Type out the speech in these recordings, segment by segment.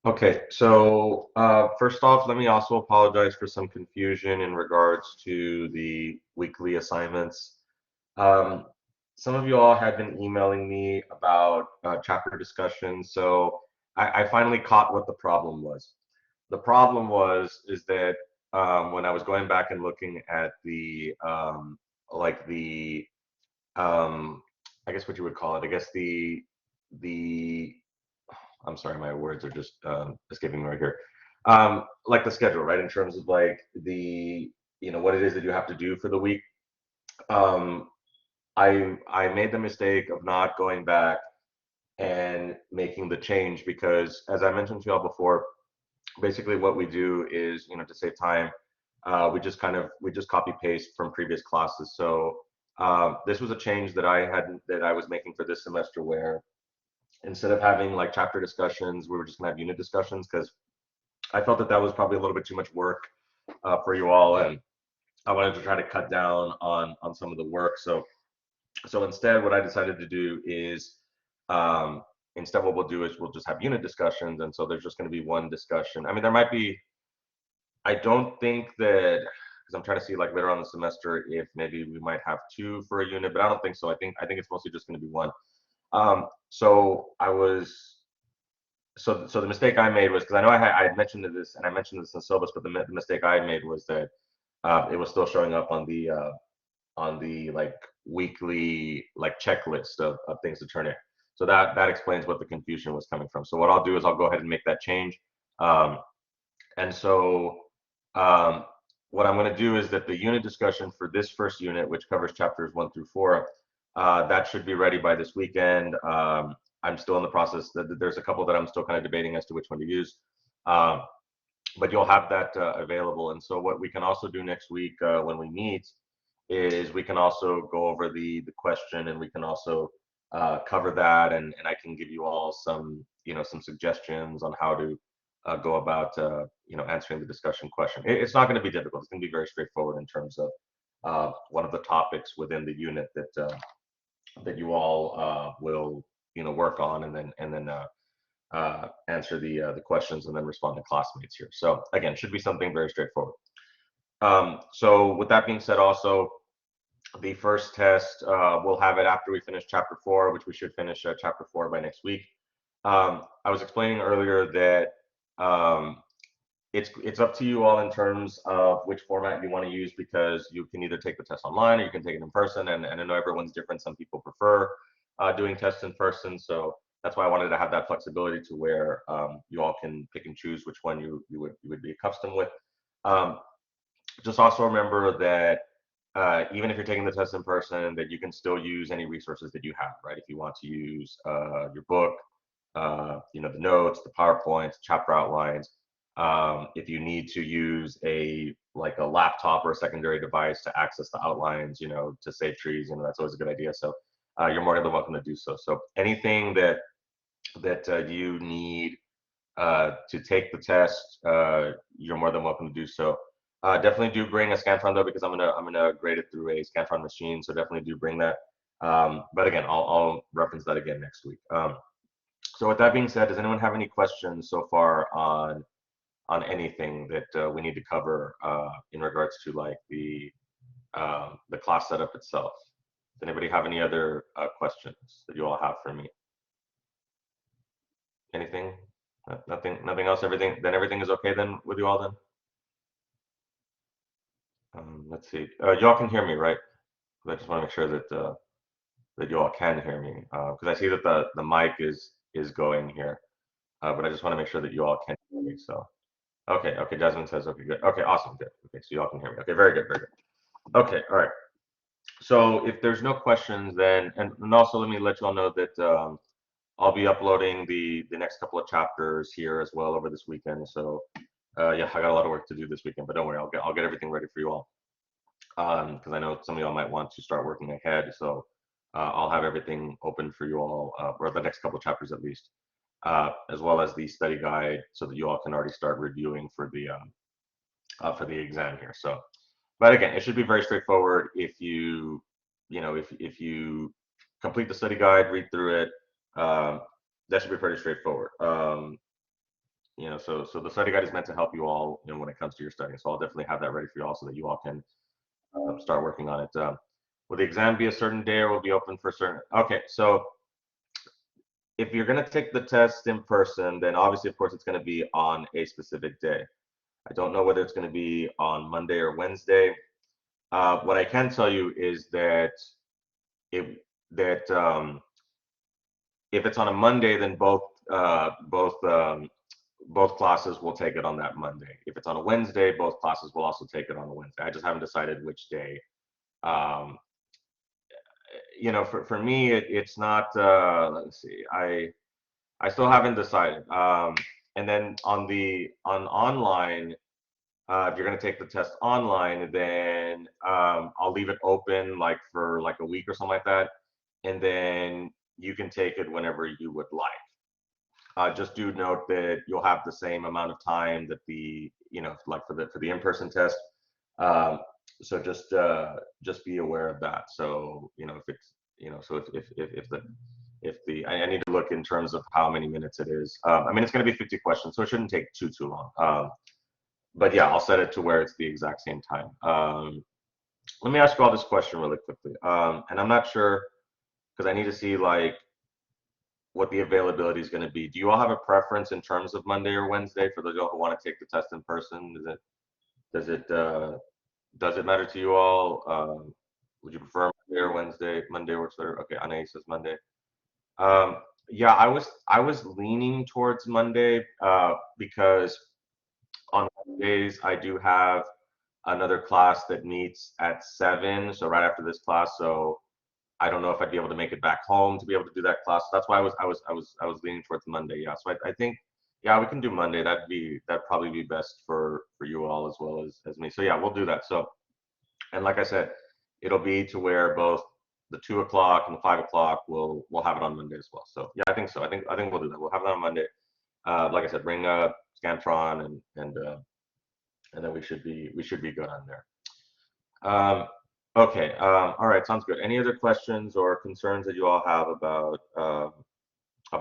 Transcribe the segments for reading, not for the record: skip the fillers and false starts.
Okay, so first off, let me also apologize for some confusion in regards to the weekly assignments. Um, some of you all had been emailing me about chapter discussions, so I finally caught what the problem was. The problem was is that when I was going back and looking at the like the um, I guess what you would call it, I guess the I'm sorry, my words are just escaping me right here. Like the schedule, right? In terms of like what it is that you have to do for the week. Um, I made the mistake of not going back and making the change because, as I mentioned to y'all before, basically what we do is, to save time, we just copy paste from previous classes. So this was a change that I was making for this semester where instead of having like chapter discussions, we were just gonna have unit discussions because I felt that that was probably a little bit too much work for you all, and I wanted to try to cut down on some of the work. So instead, what I decided to do is um, instead what we'll do is we'll just have unit discussions, and so there's just going to be one discussion. I mean, there might be. I don't think that because I'm trying to see like later on the semester if maybe we might have two for a unit, but I don't think so. I think it's mostly just going to be one. So I was so the mistake I made was because I had mentioned this and I mentioned this in syllabus, but the mistake I made was that it was still showing up on the like weekly like checklist of things to turn in. So that explains what the confusion was coming from. So what I'll do is I'll go ahead and make that change. Um, and so um, what I'm going to do is that the unit discussion for this first unit, which covers chapters 1 through 4, that should be ready by this weekend. I'm still in the process. There's a couple that I'm still kind of debating as to which one to use. Um, but you'll have that available. And so what we can also do next week when we meet is we can also go over the question and we can also cover that and I can give you all some some suggestions on how to go about answering the discussion question. It's not going to be difficult. It's going to be very straightforward in terms of one of the topics within the unit that you all will work on and then answer the questions and then respond to classmates here. So again, should be something very straightforward. So with that being said, also the first test we'll have it after we finish chapter 4, which we should finish chapter 4 by next week. I was explaining earlier that um, it's up to you all in terms of which format you want to use because you can either take the test online or you can take it in person. And I know everyone's different. Some people prefer doing tests in person, so that's why I wanted to have that flexibility to where you all can pick and choose which one you would be accustomed with. Um, just also remember that even if you're taking the test in person, that you can still use any resources that you have, right? If you want to use your book, the notes, the PowerPoints, chapter outlines. If you need to use a laptop or a secondary device to access the outlines, to save trees, that's always a good idea. So you're more than welcome to do so. So anything that you need to take the test, you're more than welcome to do so. Definitely do bring a Scantron though, because I'm gonna grade it through a Scantron machine. So definitely do bring that. But again, I'll reference that again next week. So with that being said, does anyone have any questions so far on anything that we need to cover in regards to like the class setup itself? Does anybody have any other questions that you all have for me? Anything? Nothing else. Everything is okay then with you all then? Let's see. Y'all can hear me, right? 'Cause I just want to make sure that you all can hear me because I see that the mic is going here, but I just want to make sure that you all can hear me. So okay. Jasmine says okay, good. Okay, awesome, good. Okay, so you all can hear me. Okay, very good, very good. Okay, all right. So if there's no questions, then and also let me let you all know that I'll be uploading the next couple of chapters here as well over this weekend. So yeah, I got a lot of work to do this weekend, but don't worry, I'll get everything ready for you all. Because I know some of y'all might want to start working ahead. So I'll have everything open for you all, or the next couple of chapters at least, as well as the study guide, so that you all can already start reviewing for the exam here. So, but again, it should be very straightforward if if you complete the study guide, read through it. That should be pretty straightforward. so the study guide is meant to help you all, when it comes to your studying. So I'll definitely have that ready for you all so that you all can start working on it. Will the exam be a certain day or will be open for certain? Okay, so if you're going to take the test in person, then obviously, of course, it's going to be on a specific day. I don't know whether it's going to be on Monday or Wednesday. What I can tell you is that it that if it's on a Monday, then both classes will take it on that Monday. If it's on a Wednesday, both classes will also take it on a Wednesday. I just haven't decided which day. Um, for me, it's not. Let's see. I still haven't decided. And then on online, if you're going to take the test online, then I'll leave it open like for like a week or something like that, and then you can take it whenever you would like. Just do note that you'll have the same amount of time that like for the in-person test. Um, so just be aware of that. So if it's so if the I need to look in terms of how many minutes it is. I mean it's going to be 50 questions, so it shouldn't take too long. But yeah, I'll set it to where it's the exact same time. Let me ask you all this question really quickly. And I'm not sure because I need to see like what the availability is going to be. Do you all have a preference in terms of Monday or Wednesday for those of you who want to take the test in person? Does it does it matter to you all? Would you prefer Monday or Wednesday? Monday works better. Okay, Anna says Monday. Um, yeah, I was leaning towards Monday because on Mondays I do have another class that meets at 7, so right after this class. So I don't know if I'd be able to make it back home to be able to do that class. That's why I was leaning towards Monday. Yeah, so I think yeah we can do Monday. That'd probably be best for you all as well as me. So yeah, we'll do that. So and like I said, it'll be to where both the 2 o'clock and the 5 o'clock we'll have it on Monday as well. So yeah, I think so. I think we'll do that. We'll have it on Monday. Like I said, bring Scantron and then we should be good on there. Um, okay. All right. Sounds good. Any other questions or concerns that you all have about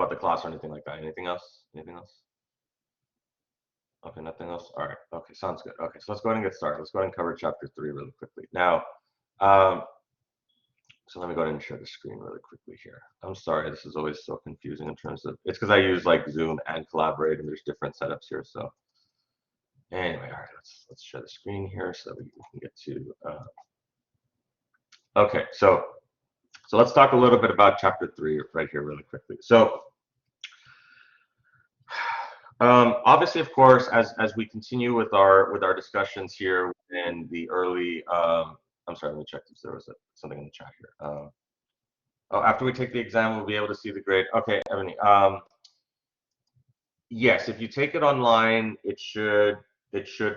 the class or anything like that? Anything else? Anything else? Okay. Nothing else. All right. Okay. Sounds good. Okay. So let's go ahead and get started. Let's go ahead and cover chapter 3 really quickly. Now, um, so let me go ahead and share the screen really quickly here. I'm sorry. This is always so confusing in terms of it's because I use like Zoom and Collaborate and there's different setups here. So anyway, all right. Let's share the screen here so that we can get to. Okay. So let's talk a little bit about chapter 3 right here really quickly. So obviously, of course, as we continue with our discussions here in the early, I'm sorry, let me check if there was something in the chat here. Oh, after we take the exam, we'll be able to see the grade. Okay, Ebony. Yes, if you take it online, it should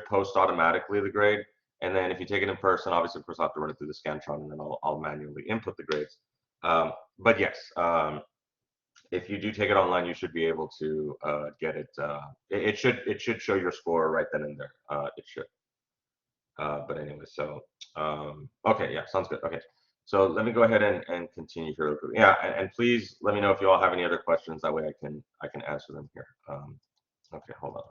post automatically the grade. And then if you take it in person, obviously, of course, I'll have to run it through the Scantron, and then I'll manually input the grades. But yes, if you do take it online, you should be able to get it. It should show your score right then and there. It should. But anyway, so okay, yeah, sounds good. Okay, so let me go ahead and continue here. Yeah, and please let me know if you all have any other questions. That way I can answer them here. Okay, hold on.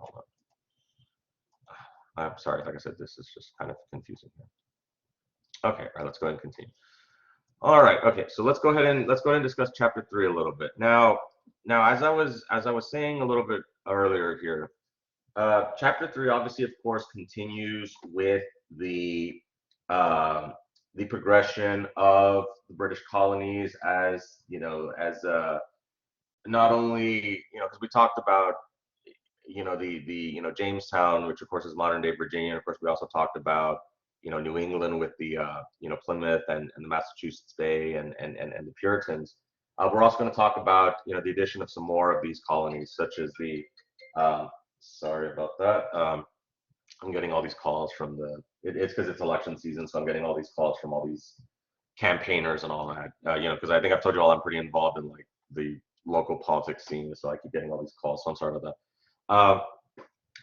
I'm sorry. Like I said, this is just kind of confusing here. Okay, all right, let's go ahead and continue. All right. Okay. So let's go ahead and discuss chapter 3 a little bit. Now, as I was saying a little bit earlier here, chapter 3 obviously, of course, continues with uh, the progression of the British colonies as not only because we talked about the Jamestown, which of course is modern day Virginia. And of course, we also talked about New England with the Plymouth and the Massachusetts Bay and the Puritans. We're also going to talk about the addition of some more of these colonies, such as the sorry about that. I'm getting all these calls from it's because it's election season, so I'm getting all these calls from all these campaigners and all that. Because I think I've told you all I'm pretty involved in like the local politics scene, so I keep getting all these calls. So I'm sorry about that.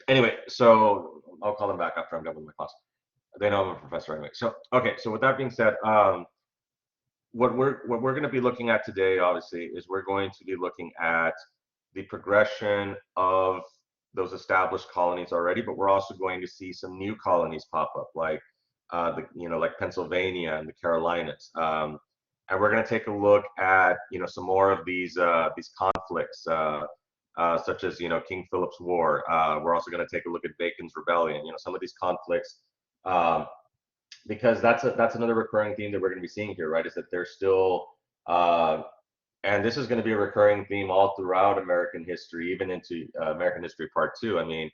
Anyway, so I'll call them back after I'm done with my class. They know I'm a professor anyway. So okay, so with that being said, what we're going to be looking at today, obviously, is we're going to be looking at the progression of those established colonies already, but we're also going to see some new colonies pop up, like like Pennsylvania and the Carolinas. And we're going to take a look at some more of these conflicts, such as King Philip's War. We're also going to take a look at Bacon's Rebellion. Some of these conflicts, um, because that's another recurring theme that we're going to be seeing here, right? Is that there's still and this is going to be a recurring theme all throughout American history, even into American History Part Two. I mean,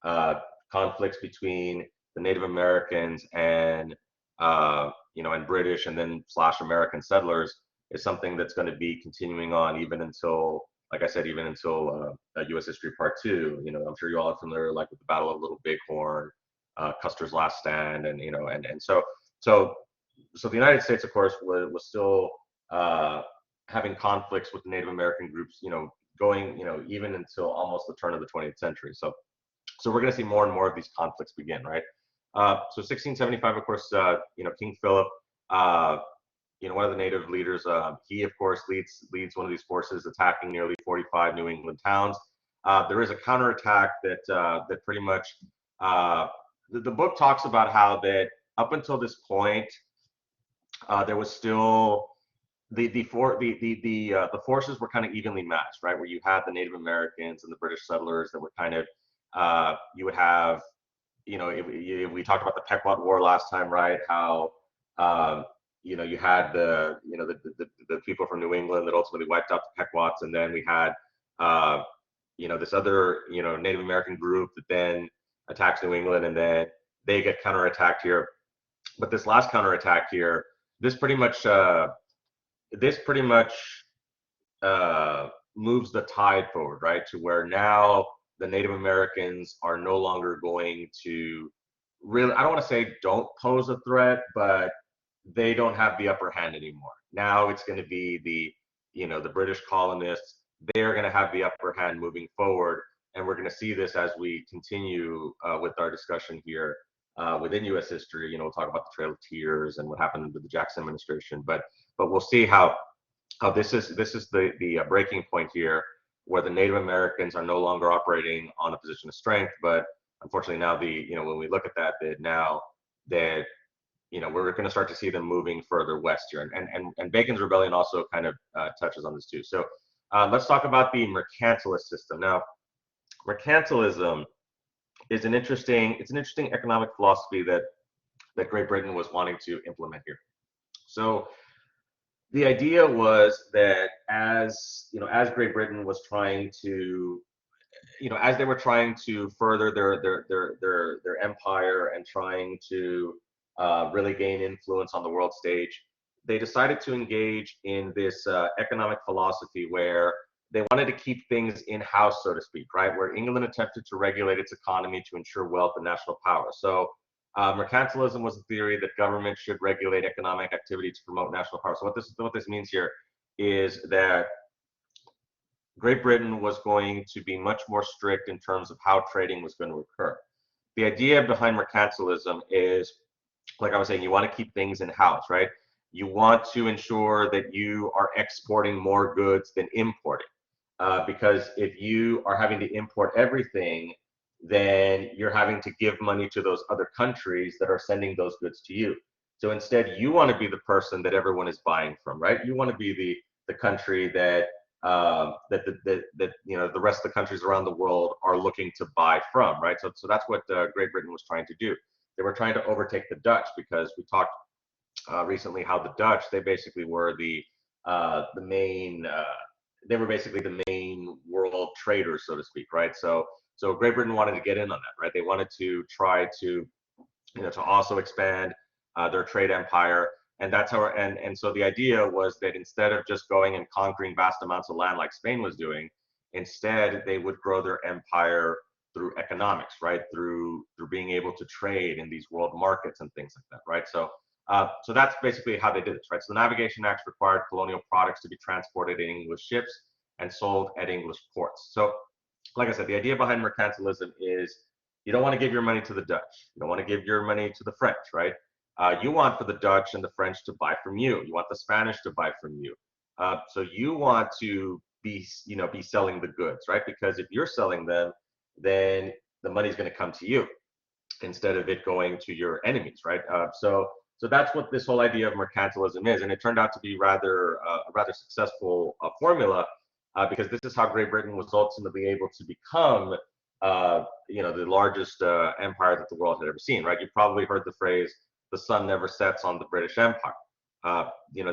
uh, conflicts between the Native Americans and and British and then slash American settlers is something that's going to be continuing on even until, like I said, even until U.S. History Part Two. I'm sure you all are familiar, like with the Battle of Little Bighorn, Custer's Last Stand, and so so the United States, of course, was still having conflicts with the Native American groups, going, even until almost the turn of the 20th century. So we're going to see more and more of these conflicts begin, right? So 1675, of course, King Philip, one of the native leaders, he of course leads one of these forces attacking nearly 45 New England towns. There is a counterattack that pretty much the book talks about how that up until this point, there was still the forces were kind of evenly matched, right? Where you had the Native Americans and the British settlers that were kind of you would have, if we talked about the Pequot War last time, right? How you had the people from New England that ultimately wiped out the Pequots, and then we had this other Native American group that then attacks New England, and then they get counterattacked here. But this last counterattack here, this pretty much this pretty much moves the tide forward, right? To where now the Native Americans are no longer going to really, I don't want to say don't pose a threat, but they don't have the upper hand anymore. Now it's going to be the British colonists. They're going to have the upper hand moving forward. And we're going to see this as we continue with our discussion here within U.S. history. We'll talk about the Trail of Tears and what happened under the Jackson administration, but we'll see how this is the breaking point here, where the Native Americans are no longer operating on a position of strength, but unfortunately now when we look at that now that we're going to start to see them moving further west here, and Bacon's Rebellion also kind of touches on this too. So let's talk about the mercantilist system. Now, mercantilism is an interesting economic philosophy that Great Britain was wanting to implement here. So the idea was that as Great Britain was trying to, as they were trying to further their empire and trying to really gain influence on the world stage, they decided to engage in this economic philosophy where they wanted to keep things in-house, so to speak, right? Where England attempted to regulate its economy to ensure wealth and national power. So mercantilism was the theory that government should regulate economic activity to promote national power. So what this means here is that Great Britain was going to be much more strict in terms of how trading was going to occur. The idea behind mercantilism is, like I was saying, you want to keep things in-house, right? You want to ensure that you are exporting more goods than importing. Because if you are having to import everything, then you're having to give money to those other countries that are sending those goods to you. So instead, you want to be the person that everyone is buying from, right? You want to be the country that the rest of the countries around the world are looking to buy from, right? So that's what Great Britain was trying to do. They were trying to overtake the Dutch, because we talked recently how the Dutch, they basically were the main they were basically the main world traders, so to speak, right? So Great Britain wanted to get in on that, right? They wanted to try to to also expand their trade empire, and that's how. And so the idea was that instead of just going and conquering vast amounts of land like Spain was doing, instead they would grow their empire through economics, right? Through being able to trade in these world markets and things like that, right? So that's basically how they did this, right? So the Navigation Acts required colonial products to be transported in English ships and sold at English ports. So, like I said, the idea behind mercantilism is you don't want to give your money to the Dutch. You don't want to give your money to the French, right? You want for the Dutch and the French to buy from you. You want the Spanish to buy from you. So you want to be selling the goods, right? Because if you're selling them, then the money's going to come to you instead of it going to your enemies, right? So that's what this whole idea of mercantilism is, and it turned out to be a rather successful formula because this is how Great Britain was ultimately able to become, the largest empire that the world had ever seen, right? You've probably heard the phrase, "The sun never sets on the British Empire,"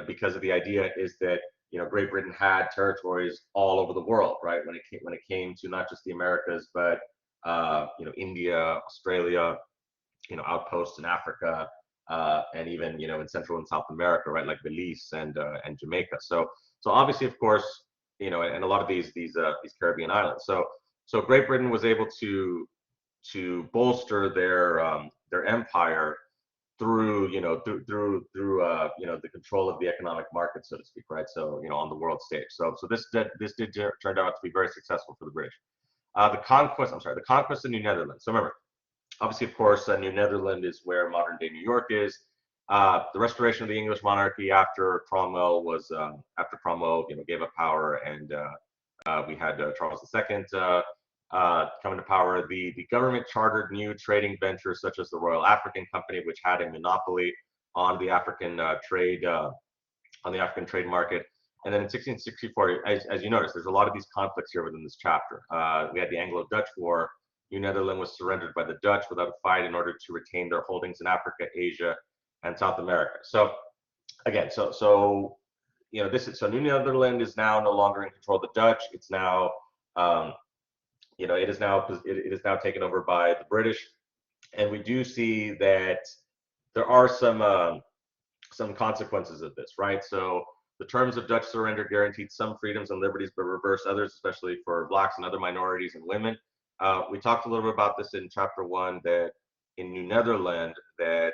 because of the idea is that Great Britain had territories all over the world, right? When it came to not just the Americas, but India, Australia, outposts in Africa, and even in Central and South America, right, like Belize and Jamaica. So obviously, of course, and a lot of these Caribbean islands. So Great Britain was able to bolster their empire through the control of the economic market, so to speak, right? So on the world stage. So this did turned out to be very successful for the British. The conquest of New Netherlands. So remember, obviously, of course, New Netherland is where modern day New York is. The restoration of the English monarchy after Cromwell gave up power, and we had Charles II coming to power. The government chartered new trading ventures such as the Royal African Company, which had a monopoly on the African trade market. And then in 1664, as you notice, there's a lot of these conflicts here within this chapter. We had the Anglo-Dutch War. New Netherland was surrendered by the Dutch without a fight in order to retain their holdings in Africa, Asia, and South America. So again, New Netherland is now no longer in control of the Dutch. It's now it is now taken over by the British, and we do see that there are some consequences of this, right? So the terms of Dutch surrender guaranteed some freedoms and liberties, but reversed others, especially for blacks and other minorities and women. We talked a little bit about this in chapter 1, that in New Netherland, that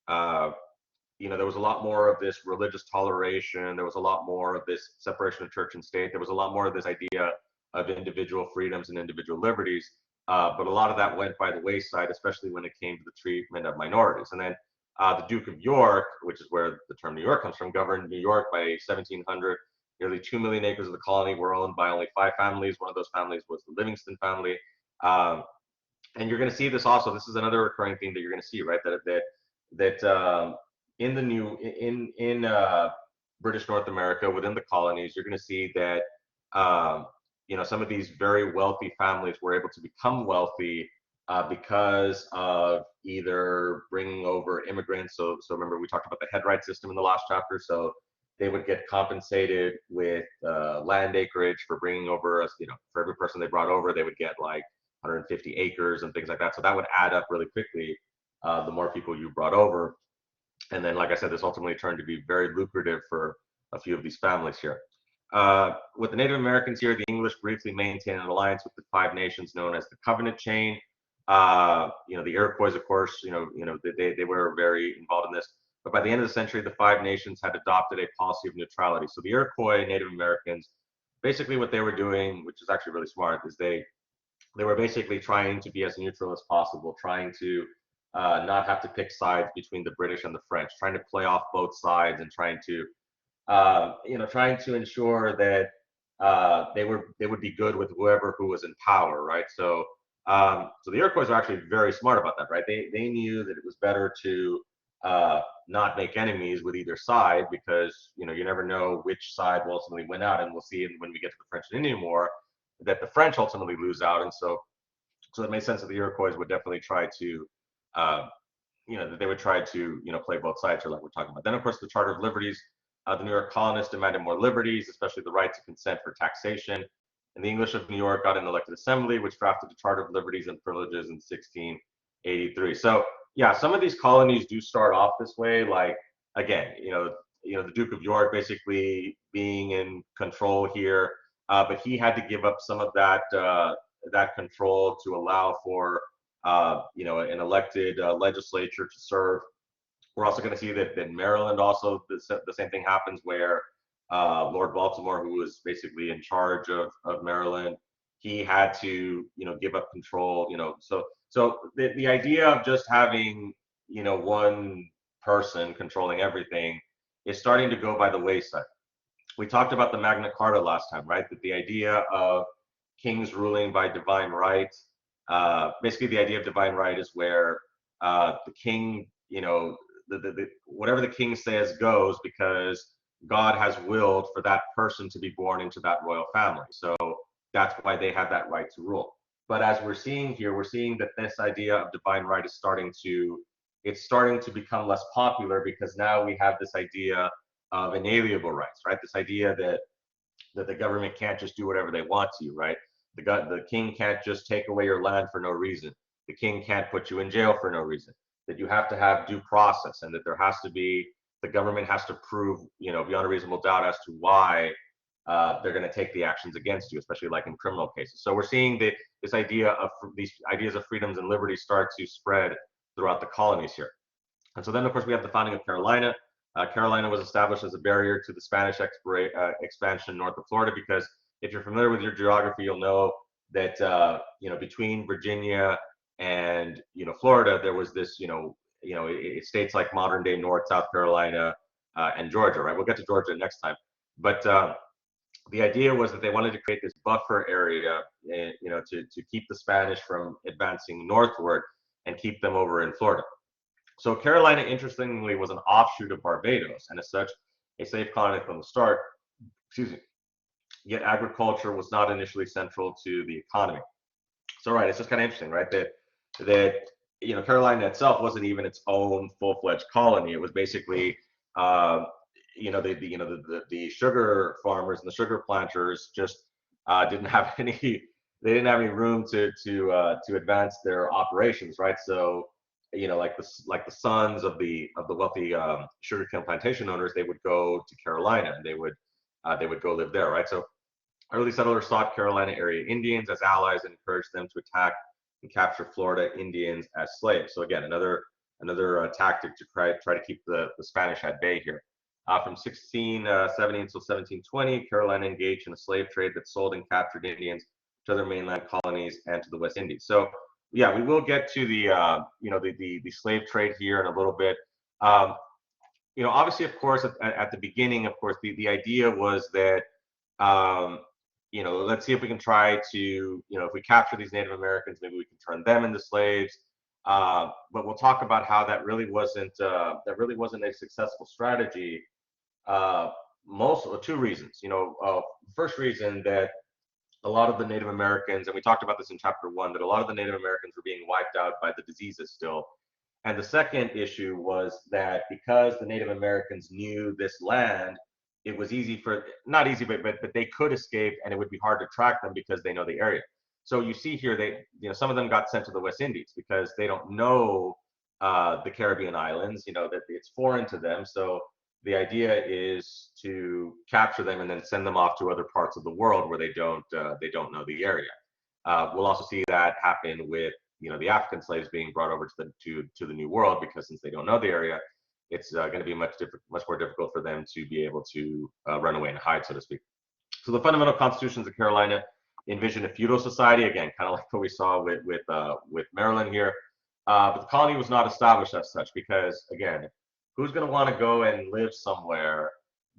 there was a lot more of this religious toleration. There was a lot more of this separation of church and state. There was a lot more of this idea of individual freedoms and individual liberties. But a lot of that went by the wayside, especially when it came to the treatment of minorities. And then the Duke of York, which is where the term New York comes from, governed New York by 1700. Nearly 2 million acres of the colony were owned by only 5 families. One of those families was the Livingston family. And you're going to see this also. This is another recurring theme that you're going to see, right? That in the British North America, within the colonies, you're going to see that some of these very wealthy families were able to become wealthy because of either bringing over immigrants. So remember, we talked about the headright system in the last chapter. So they would get compensated with land acreage for bringing over, for every person they brought over, they would get like 150 acres and things like that. So that would add up really quickly, the more people you brought over. And then, like I said, this ultimately turned to be very lucrative for a few of these families here. With the Native Americans here, the English briefly maintained an alliance with the 5 nations known as the Covenant Chain. The Iroquois, of course, they were very involved in this. But by the end of the century, the 5 nations had adopted a policy of neutrality. So the Iroquois Native Americans, basically what they were doing, which is actually really smart, is they were basically trying to be as neutral as possible, trying to not have to pick sides between the British and the French, trying to play off both sides and trying to ensure that they would be good with who was in power, right? So the Iroquois are actually very smart about that, right? They knew that it was better to not make enemies with either side, because you never know which side will ultimately win out, and we'll see when we get to the French and Indian War that the French ultimately lose out, and so it made sense that the Iroquois would definitely try to that they would try to play both sides here, like we're talking about. Then of course the Charter of Liberties. The New York colonists demanded more liberties, especially the right to consent for taxation. And the English of New York got an elected assembly, which drafted the Charter of Liberties and Privileges in 1683. So yeah, some of these colonies do start off this way. Like again, the Duke of York basically being in control here, but he had to give up some of that control to allow for an elected legislature to serve. We're also going to see that in Maryland also the same thing happens, where Lord Baltimore, who was basically in charge of Maryland, he had to give up control. So the idea of just having one person controlling everything is starting to go by the wayside. We talked about the Magna Carta last time, right? That the idea of kings ruling by divine right Basically, the idea of divine right is where the king, whatever the king says goes, because God has willed for that person to be born into that royal family. So that's why they have that right to rule. But as we're seeing here, we're seeing that this idea of divine right is starting to become less popular, because now we have this idea of inalienable rights, right? This idea that the government can't just do whatever they want to you, right? The king can't just take away your land for no reason. The king can't put you in jail for no reason. That you have to have due process, and that the government has to prove, beyond a reasonable doubt as to why they're going to take the actions against you, especially like in criminal cases. So we're seeing that these ideas of freedoms and liberties start to spread throughout the colonies here. And so then, of course, we have the founding of Carolina. Carolina was established as a barrier to the Spanish expansion north of Florida, because if you're familiar with your geography, you'll know that between Virginia and Florida, there was this states like modern day North, South Carolina, and Georgia, right? We'll get to Georgia next time, but the idea was that they wanted to create this buffer area, to keep the Spanish from advancing northward and keep them over in Florida. So Carolina, interestingly, was an offshoot of Barbados, and as such, a slave colony from the start. Excuse me. Yet agriculture was not initially central to the economy. So right, it's just kind of interesting, right? That Carolina itself wasn't even its own full-fledged colony. It was basically the sugar farmers and the sugar planters just didn't have any room to advance their operations, right? So like the sons of the wealthy sugarcane plantation owners, they would go to Carolina, and they would go live there, right? So early settlers sought Carolina area Indians as allies and encouraged them to attack and capture Florida Indians as slaves. So again, another tactic to try to keep the Spanish at bay here. From 1670 until 1720, Carolina engaged in a slave trade that sold and captured Indians to other mainland colonies and to the West Indies. So yeah, we will get to the slave trade here in a little bit. Obviously, of course, at the beginning, of course, the idea was that let's see if we can try to, if we capture these Native Americans, maybe we can turn them into slaves. But we'll talk about how that really wasn't a successful strategy. Two reasons. First reason, that a lot of the Native Americans, and we talked about this in chapter 1, that a lot of the Native Americans were being wiped out by the diseases still. And the second issue was that because the Native Americans knew this land, it was easy not easy, but they could escape, and it would be hard to track them because they know the area. So you see here, some of them got sent to the West Indies because they don't know the Caribbean islands, that it's foreign to them. So the idea is to capture them and then send them off to other parts of the world where they don't know the area. We'll also see that happen with the African slaves being brought over to the New World, because since they don't know the area, it's going to be much more difficult for them to be able to run away and hide, so to speak. So the fundamental constitutions of Carolina envision a feudal society, again, kind of like what we saw with Maryland here. But the colony was not established as such, because again, who's going to want to go and live somewhere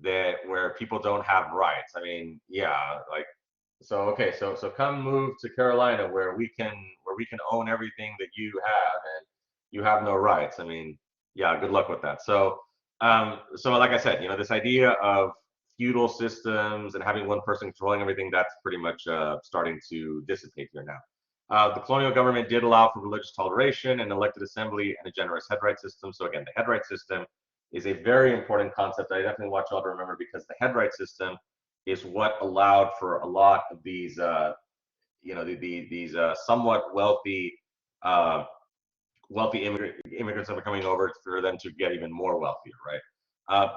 where people don't have rights? I mean, yeah, like, so come move to Carolina where we can own everything that you have, and you have no rights. I mean, yeah, good luck with that. So like I said, this idea of feudal systems and having one person controlling everything, that's pretty much starting to dissipate here now. The colonial government did allow for religious toleration, and elected assembly, and a generous headright system. So again, the headright system is a very important concept I definitely want you all to remember, because the headright system is what allowed for a lot of these, these somewhat wealthy immigrants that were coming over, for them to get even more wealthier, right?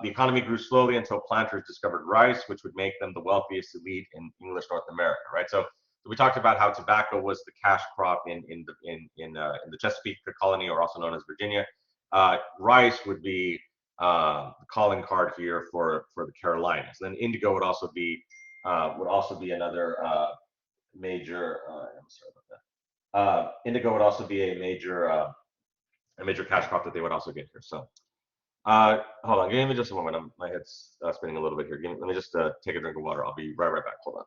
The economy grew slowly until planters discovered rice, which would make them the wealthiest elite in English North America, right? So we talked about how tobacco was the cash crop in the Chesapeake colony, or also known as Virginia. Rice would be the calling card here for the Carolinas. And then indigo would also be another major. I'm sorry about that. Indigo would also be a major cash crop that they would also get here. So hold on, give me just a moment. My head's spinning a little bit here. Let me just take a drink of water. I'll be right back. Hold on.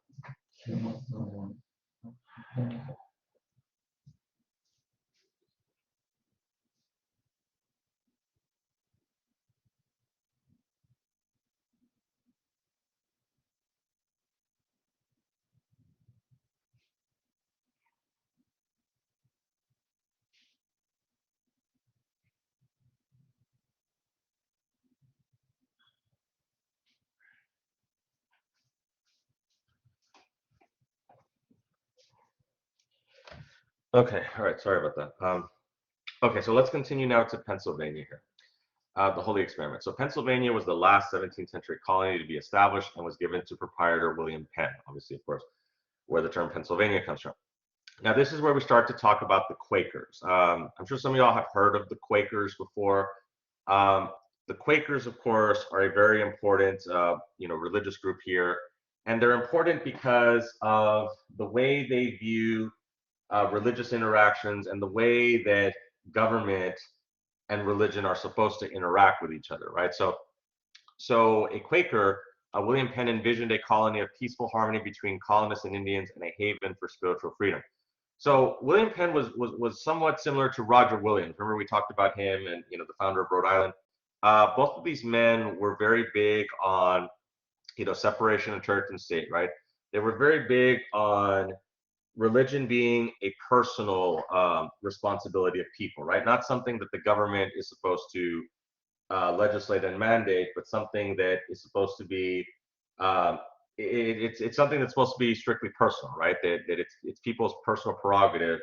Okay, all right, sorry about that. Okay, so let's continue now to Pennsylvania here. The Holy Experiment. So Pennsylvania was the last 17th century colony to be established and was given to proprietor William Penn, obviously, of course, where the term Pennsylvania comes from. Now, this is where we start to talk about the Quakers. I'm sure some of y'all have heard of the Quakers before. Um, the Quakers, of course, are a very important, religious group here, and they're important because of the way they view religious interactions and the way that government and religion are supposed to interact with each other, right? So a Quaker, William Penn envisioned a colony of peaceful harmony between colonists and Indians and a haven for spiritual freedom. So William Penn was somewhat similar to Roger Williams. Remember we talked about him and the founder of Rhode Island. Both of these men were very big on separation of church and state, right? They were very big on religion being a personal responsibility of people, right? Not something that the government is supposed to legislate and mandate, but something that is supposed to be um, it's something that's supposed to be strictly personal, right? That it's people's personal prerogative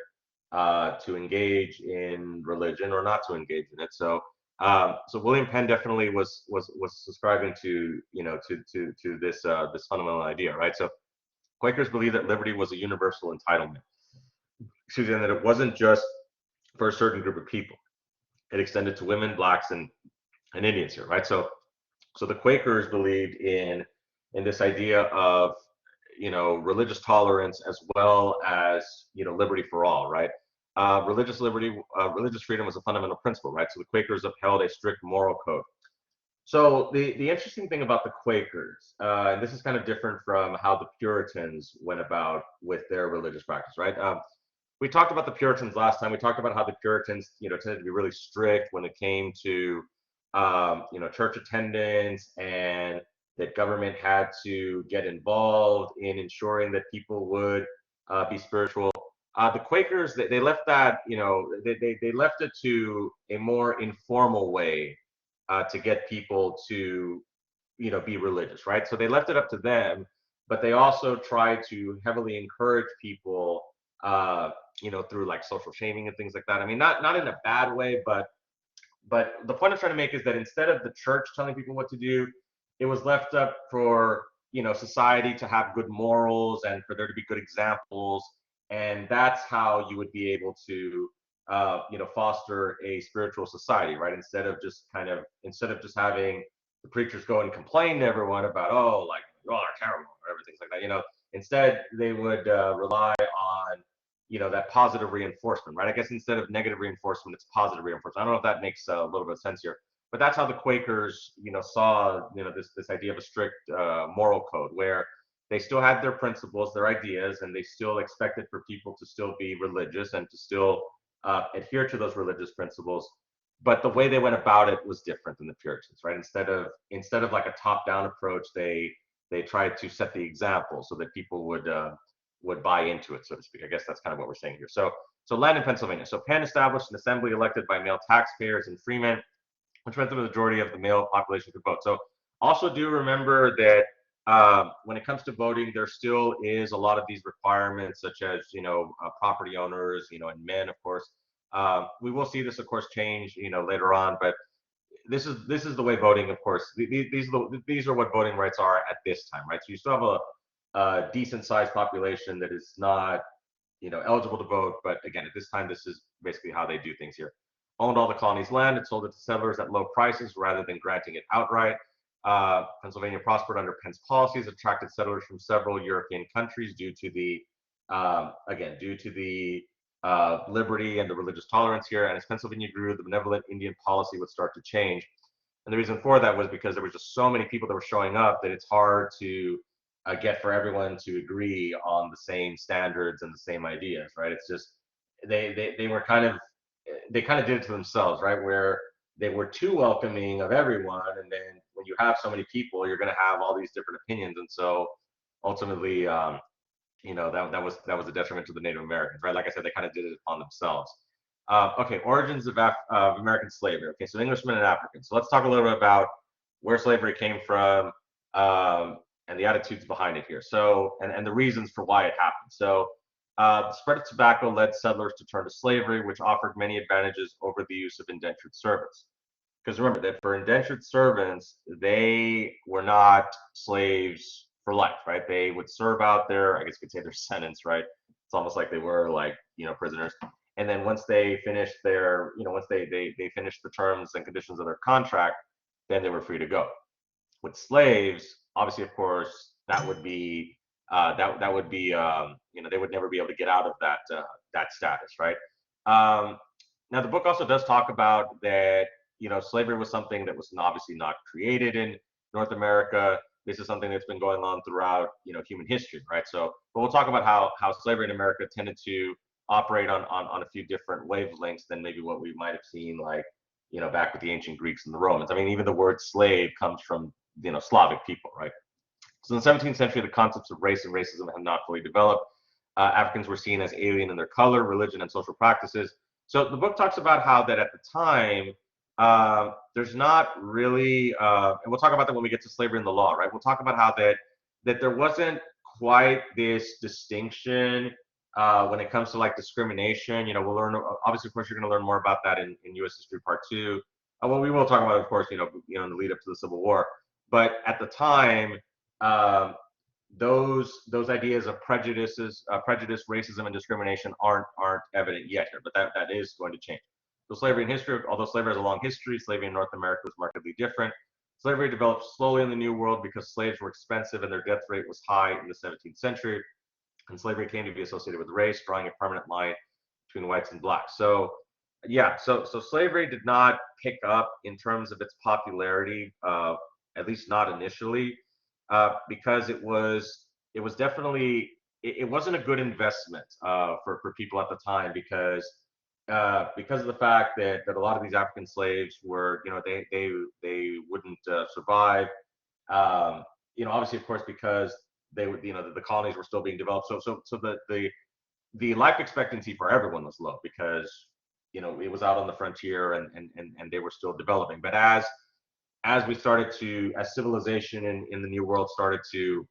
to engage in religion or not to engage in it. So William Penn definitely was subscribing to this fundamental idea, right? So Quakers believed that liberty was a universal entitlement. Excuse me, and that it wasn't just for a certain group of people. It extended to women, blacks, and Indians here, right? So the Quakers believed in this idea of religious tolerance as well as liberty for all, right? Religious liberty, religious freedom was a fundamental principle, right? So the Quakers upheld a strict moral code. So the interesting thing about the Quakers, and this is kind of different from how the Puritans went about with their religious practice, right? We talked about the Puritans last time. We talked about how the Puritans, tended to be really strict when it came to, church attendance, and that government had to get involved in ensuring that people would be spiritual. The Quakers, they left that, they left it to a more informal way to get people to, be religious, right? So they left it up to them, but they also tried to heavily encourage people, through like social shaming and things like that. I mean, not in a bad way, but the point I'm trying to make is that instead of the church telling people what to do, it was left up for society to have good morals and for there to be good examples, and that's how you would be able to foster a spiritual society, right? Instead of just having the preachers go and complain to everyone about, oh, like you all are terrible or everything like that. Instead they would rely on that positive reinforcement, right? I guess instead of negative reinforcement, it's positive reinforcement. I don't know if that makes a little bit of sense here, but that's how the Quakers, saw this idea of a strict moral code where they still had their principles, their ideas, and they still expected for people to still be religious and to still adhere to those religious principles. But the way they went about it was different than the Puritans, right? Instead of like a top-down approach, they tried to set the example so that people would buy into it, so to speak. I guess that's kind of what we're saying here. So land in Pennsylvania. So Penn established an assembly elected by male taxpayers and freemen, which meant the majority of the male population could vote. So also do remember that when it comes to voting, there still is a lot of these requirements, such as property owners, and men, of course. We will see this, of course, change, later on, but this is the way voting, of course. These are what voting rights are at this time, right? So you still have a decent sized population that is not eligible to vote, but again, at this time, this is basically how they do things here. Owned all the colony's land and sold it to settlers at low prices rather than granting it outright. Pennsylvania prospered under Penn's policies, attracted settlers from several European countries due to the liberty and the religious tolerance here. And as Pennsylvania grew, the benevolent Indian policy would start to change. And the reason for that was because there was just so many people that were showing up that it's hard to get for everyone to agree on the same standards and the same ideas, right? It's just they were kind of they kind of did it to themselves, right? Where they were too welcoming of everyone, and then when you have so many people, you're going to have all these different opinions, and so ultimately, that was a detriment to the Native Americans, right? Like I said, they kind of did it upon themselves. Okay, origins of American slavery. Okay, so Englishmen and Africans. So let's talk a little bit about where slavery came from, and the attitudes behind it here. So, and the reasons for why it happened. So, The spread of tobacco led settlers to turn to slavery, which offered many advantages over the use of indentured servants. Because remember that for indentured servants, they were not slaves for life, right? They would serve out their, I guess you could say their sentence, right? It's almost like they were like, prisoners. And then once they finished their, once they finished the terms and conditions of their contract, then they were free to go. With slaves, obviously, of course, that would be that would be they would never be able to get out of that status, right? Um, Now, the book also does talk about that slavery was something that was obviously not created in North America. This is something that's been going on throughout human history, right? So, but we'll talk about how slavery in America tended to operate on a few different wavelengths than maybe what we might have seen like back with the ancient Greeks and the Romans. I mean, even the word slave comes from Slavic people, right? So in the 17th century, the concepts of race and racism had not fully developed. Africans were seen as alien in their color, religion, and social practices. So the book talks about how that at the time, there's not really, and we'll talk about that when we get to slavery and the law, right? We'll talk about how that there wasn't quite this distinction when it comes to like discrimination. We'll learn, obviously, of course, you're going to learn more about that in U.S. History Part 2. Well, we will talk about, of course, in the lead up to the Civil War. But at the time, um, those ideas of prejudice, racism, and discrimination aren't evident yet here. But that is going to change. So slavery in history, although slavery has a long history, slavery in North America was markedly different. Slavery developed slowly in the New World because slaves were expensive and their death rate was high in the 17th century, and slavery came to be associated with race, drawing a permanent line between whites and blacks. So yeah, so slavery did not pick up in terms of its popularity, at least not initially, because it was definitely it wasn't a good investment for people at the time because of the fact that a lot of these African slaves were they wouldn't survive. Obviously, of course, because they would the colonies were still being developed. So the life expectancy for everyone was low because it was out on the frontier and they were still developing. But as we started to as civilization in the New World started to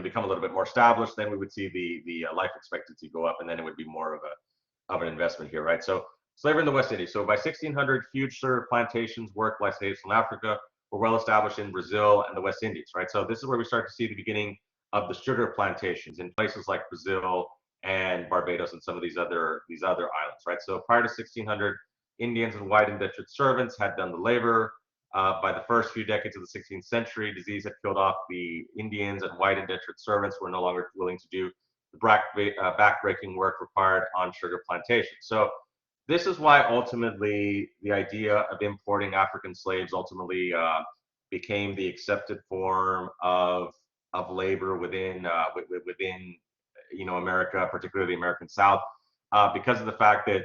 become a little bit more established, then we would see the life expectancy go up, and then it would be more of an investment here, right? So slavery in the West Indies. So by 1600, huge sugar plantations worked by slaves from Africa were well established in Brazil and the West Indies, right? So this is where we start to see the beginning of the sugar plantations in places like Brazil and Barbados and some of these other islands, right? So prior to 1600, Indians and white indentured servants had done the labor. By the first few decades of the 16th century, disease had killed off the Indians, and white indentured servants were no longer willing to do the back-breaking work required on sugar plantations. So this is why ultimately the idea of importing African slaves ultimately became the accepted form of labor within America, particularly the American South, because of the fact that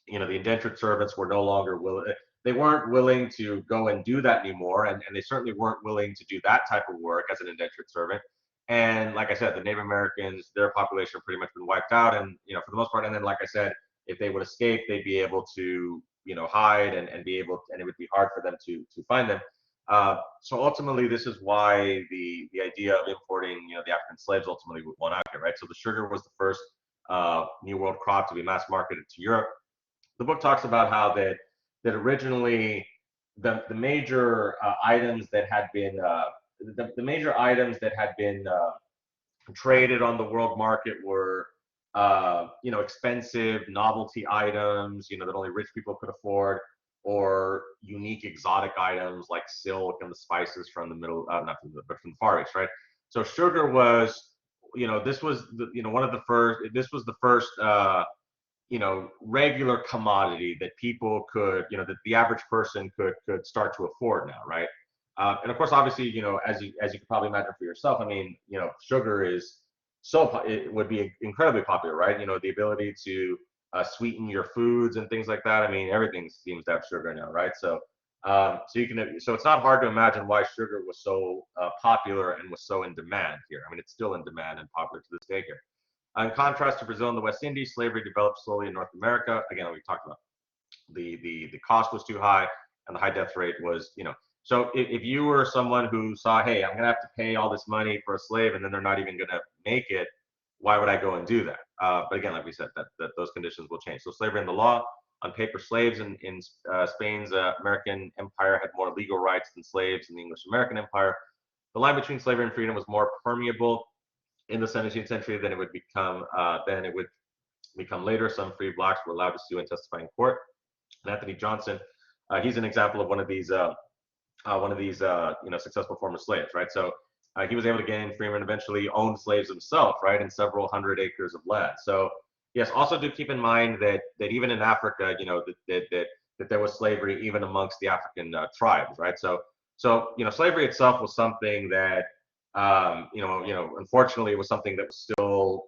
the indentured servants were no longer willing. They weren't willing to go and do that anymore, and they certainly weren't willing to do that type of work as an indentured servant. And like I said, the Native Americans, their population pretty much been wiped out, and for the most part. And then, like I said, if they would escape, they'd be able to hide and be able, and it would be hard for them to find them. So ultimately, this is why the idea of importing the African slaves ultimately won out here, right? So the sugar was the first New World crop to be mass marketed to Europe. The book talks about how that originally the major items that had been the major items that had been traded on the world market were expensive novelty items that only rich people could afford, or unique exotic items like silk and the spices from the middle not from the, but from the Far East, right? So sugar was this was one of the first, this was the first regular commodity that people could, that the average person could start to afford now, right? And of course, obviously, as you can probably imagine for yourself, I mean, sugar is it would be incredibly popular, right? The ability to sweeten your foods and things like that. I mean, everything seems to have sugar now, right? So it's not hard to imagine why sugar was so popular and was so in demand here. I mean, it's still in demand and popular to this day here. In contrast to Brazil and the West Indies, slavery developed slowly in North America. Again, we talked about the cost was too high and the high death rate was, So if you were someone who saw, hey, I'm gonna have to pay all this money for a slave and then they're not even gonna make it, why would I go and do that? But again, like we said, that those conditions will change. So slavery in the law. On paper, slaves in Spain's American empire had more legal rights than slaves in the English American empire. The line between slavery and freedom was more permeable in the 17th century than it would become later. Some free blacks were allowed to sue and testify in court. And Anthony Johnson, he's an example of one of these successful former slaves, right? So he was able to gain freedom and eventually owned slaves himself, right, in several hundred acres of land. So yes, also do keep in mind that even in Africa, that there was slavery even amongst the African tribes, right? So slavery itself was something that unfortunately it was something that was still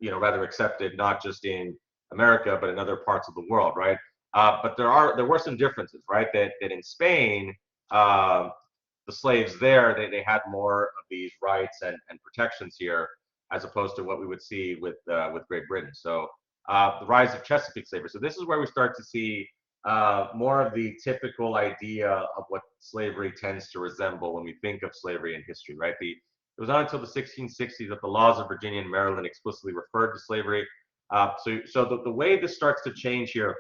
rather accepted not just in America but in other parts of the world, right? But there were some differences, right? That in Spain, um, the slaves there, they had more of these rights and protections here, as opposed to what we would see with Great Britain. So the rise of Chesapeake slavery. So this is where we start to see more of the typical idea of what slavery tends to resemble when we think of slavery in history, right? It was not until the 1660s that the laws of Virginia and Maryland explicitly referred to slavery. So the way this starts to change here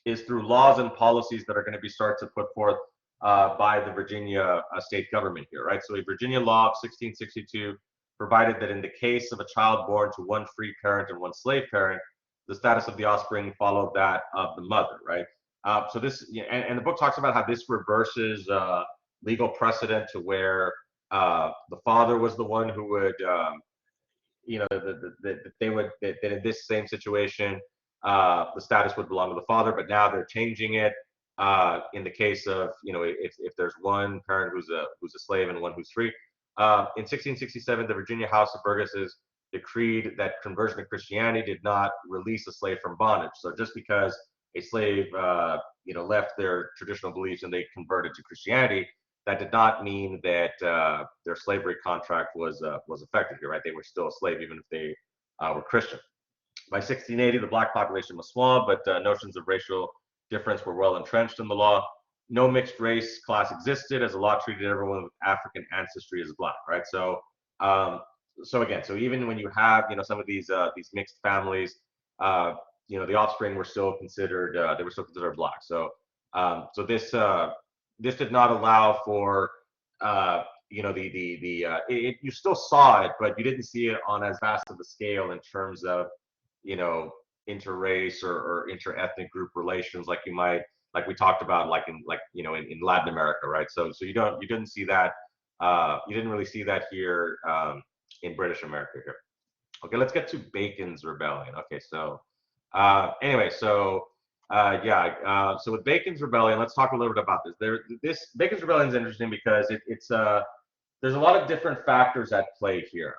is through laws and policies that are going to be start to put forth by the Virginia state government here, right? So a Virginia law of 1662 provided that in the case of a child born to one free parent and one slave parent, the status of the offspring followed that of the mother, right? So this, and the book talks about how this reverses legal precedent to where the father was the one who would that in this same situation, the status would belong to the father, but now they're changing it. In the case of if there's one parent who's a slave and one who's free. In 1667, the Virginia House of Burgesses decreed that conversion to Christianity did not release a slave from bondage. So just because a slave left their traditional beliefs and they converted to Christianity, that did not mean that their slavery contract was affected here, right? They were still a slave even if they were Christian. By 1680, the black population was small, but notions of racial difference were well entrenched in the law. No mixed race class existed, as the law treated everyone with African ancestry as black, right? So again, so even when you have some of these mixed families, the offspring were still considered black. So this did not allow for you still saw it, but you didn't see it on as vast of a scale in terms of interrace or interethnic group relations like we talked about in Latin America, right? So you didn't see that you didn't really see that here in British America here. Okay, let's get to Bacon's Rebellion. Okay, so anyway, so so with Bacon's Rebellion, let's talk a little bit about this. This Bacon's Rebellion is interesting because it's there's a lot of different factors at play here.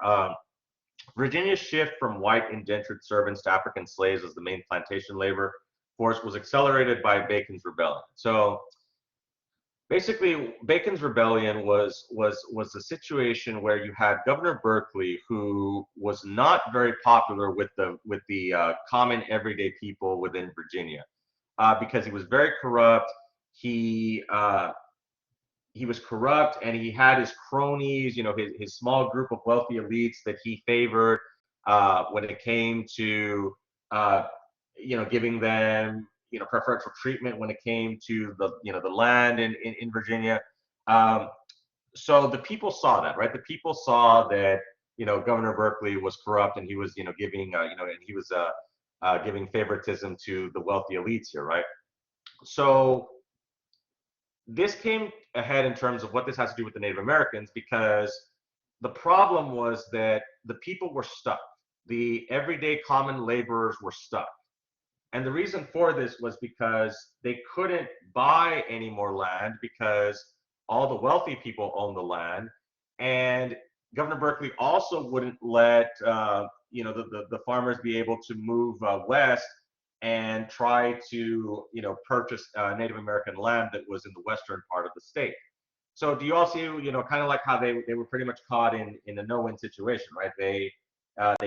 Virginia's shift from white indentured servants to African slaves as the main plantation labor force was accelerated by Bacon's Rebellion. So basically, Bacon's Rebellion was a situation where you had Governor Berkeley, who was not very popular with the common everyday people within Virginia, because he was very corrupt. He was corrupt, and he had his cronies, his small group of wealthy elites that he favored when it came to, giving them, preferential treatment when it came to the land in Virginia. So the people saw that, right? The people saw that, Governor Berkeley was corrupt, and he was, giving favoritism to the wealthy elites here, right? So this came ahead in terms of what this has to do with the Native Americans, because the problem was that the people were stuck. The everyday common laborers were stuck. And the reason for this was because they couldn't buy any more land because all the wealthy people owned the land. And Governor Berkeley also wouldn't let the farmers be able to move west and try to purchase Native American land that was in the western part of the state. So do you all see kind of like how they were pretty much caught in a no-win situation, right? They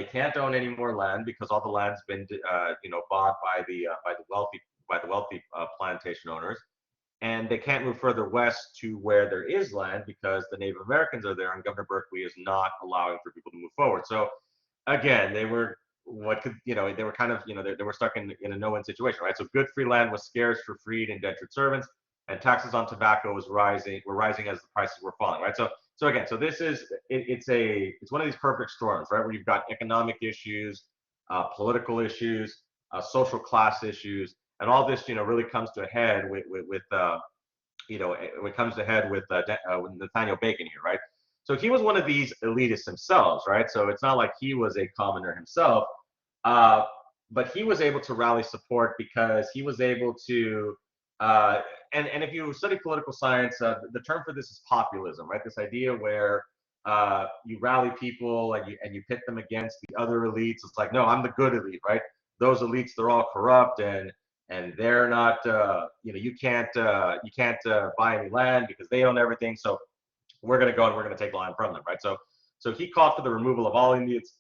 can't own any more land because all the land's been bought by the wealthy plantation owners, and they can't move further west to where there is land because the Native Americans are there, and Governor Berkeley is not allowing for people to move forward. So again, they were what could, they were kind of, they were stuck in a no-win situation, right? So good free land was scarce for freed indentured servants, and taxes on tobacco were rising as the prices were falling, right? So again, so this is it's one of these perfect storms, right? Where you've got economic issues, political issues, social class issues, and all this, really comes to a head when it comes to head with Nathaniel Bacon here, right? So he was one of these elitists himself, right? So it's not like he was a commoner himself, uh, but he was able to rally support because he was able to. And if you study political science, the term for this is populism, right? This idea where you rally people and you pit them against the other elites. It's like, no, I'm the good elite, right? Those elites, they're all corrupt and they're not, you can't buy any land because they own everything. So we're going to go and we're going to take land from them, right? So he called for the removal of all Indians,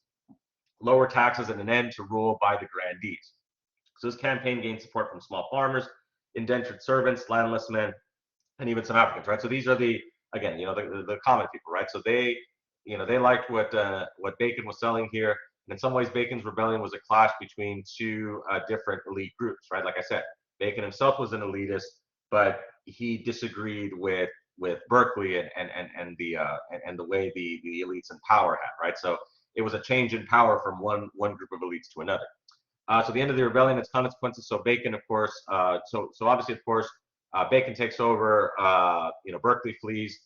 lower taxes, and an end to rule by the grandees. So his campaign gained support from small farmers, indentured servants, landless men, and even some Africans, right? So these are again, the common people, right? So they liked what Bacon was selling here. And in some ways, Bacon's rebellion was a clash between two different elite groups, right? Like I said, Bacon himself was an elitist, but he disagreed with Berkeley and the way the elites in power had, right? So it was a change in power from one group of elites to another. So the end of the rebellion, its consequences. So Bacon, of course, so obviously, of course, Bacon takes over. Berkeley flees.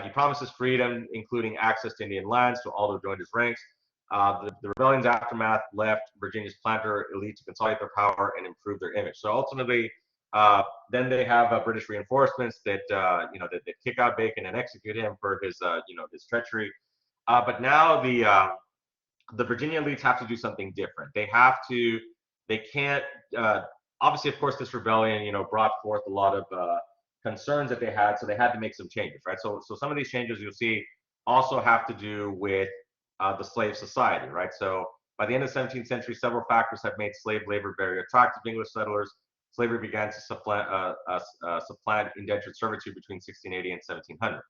He promises freedom, including access to Indian lands to all who joined his ranks. The rebellion's aftermath left Virginia's planter elite to consolidate their power and improve their image. So ultimately, then they have British reinforcements that kick out Bacon and execute him for his treachery. But now the Virginia elites have to do something different. They can't, obviously, of course, this rebellion, brought forth a lot of concerns that they had, so they had to make some changes, right? So some of these changes you'll see also have to do with the slave society, right? So by the end of the 17th century, several factors have made slave labor very attractive to English settlers. Slavery began to supplant indentured servitude between 1680 and 1700.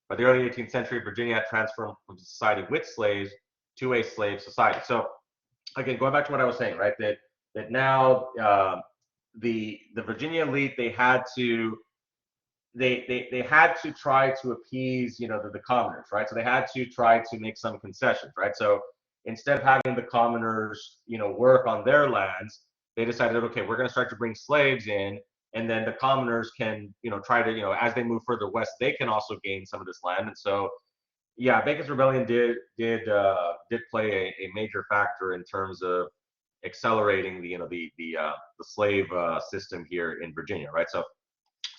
By the early 18th century, Virginia had transformed from a society with slaves to a slave society. So again, going back to what I was saying, right? That now the Virginia elite they had to try to appease the commoners, right? So they had to try to make some concessions, right? So instead of having the commoners work on their lands, they decided, okay, we're going to start to bring slaves in, and then the commoners can try to as they move further west, they can also gain some of this land. And so yeah, Bacon's rebellion did play a major factor in terms of accelerating the slave system here in Virginia, right? So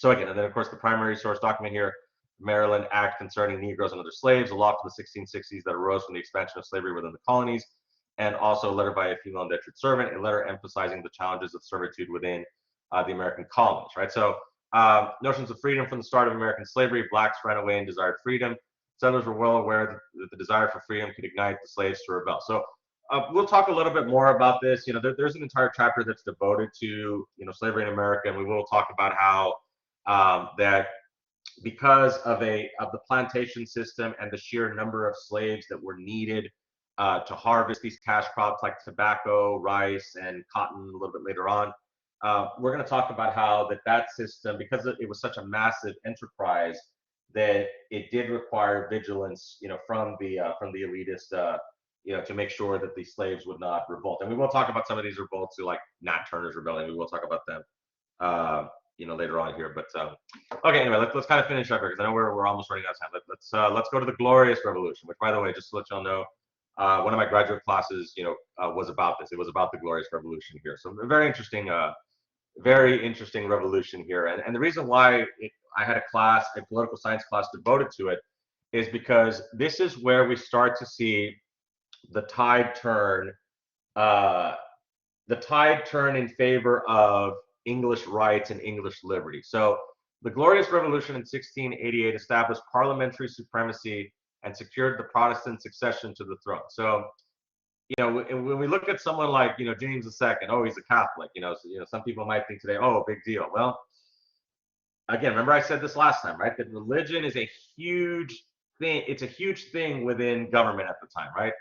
again, and then of course the primary source document here, Maryland Act concerning Negroes and other slaves, a law from the 1660s that arose from the expansion of slavery within the colonies, and also a letter by a female indentured servant, a letter emphasizing the challenges of servitude within the American colonies, right? So notions of freedom from the start of American slavery, blacks ran away and desired freedom. Settlers were well aware that the desire for freedom could ignite the slaves to rebel. So we'll talk a little bit more about this. There's an entire chapter that's devoted to slavery in America, and we will talk about how that because of the plantation system and the sheer number of slaves that were needed to harvest these cash crops like tobacco, rice, and cotton a little bit later on. We're going to talk about how that system, because it was such a massive enterprise, that it did require vigilance, from the elitist, to make sure that the slaves would not revolt. And we will talk about some of these revolts, like Nat Turner's rebellion. We will talk about them, later on here. But okay, anyway, let's kind of finish up here because I know we're almost running out of time. Let's go to the Glorious Revolution, which, by the way, just to let y'all know, one of my graduate classes, was about this. It was about the Glorious Revolution here. So very interesting revolution here. And the reason why I had a political science class devoted to it, is because this is where we start to see the tide turn, in favor of English rights and English liberty. So the Glorious Revolution in 1688 established parliamentary supremacy and secured the Protestant succession to the throne. So when we look at someone like, James II, oh, he's a Catholic, some people might think today, oh, big deal. Well, again, remember I said this last time, right? That religion is a huge thing. It's a huge thing within government at the time, right?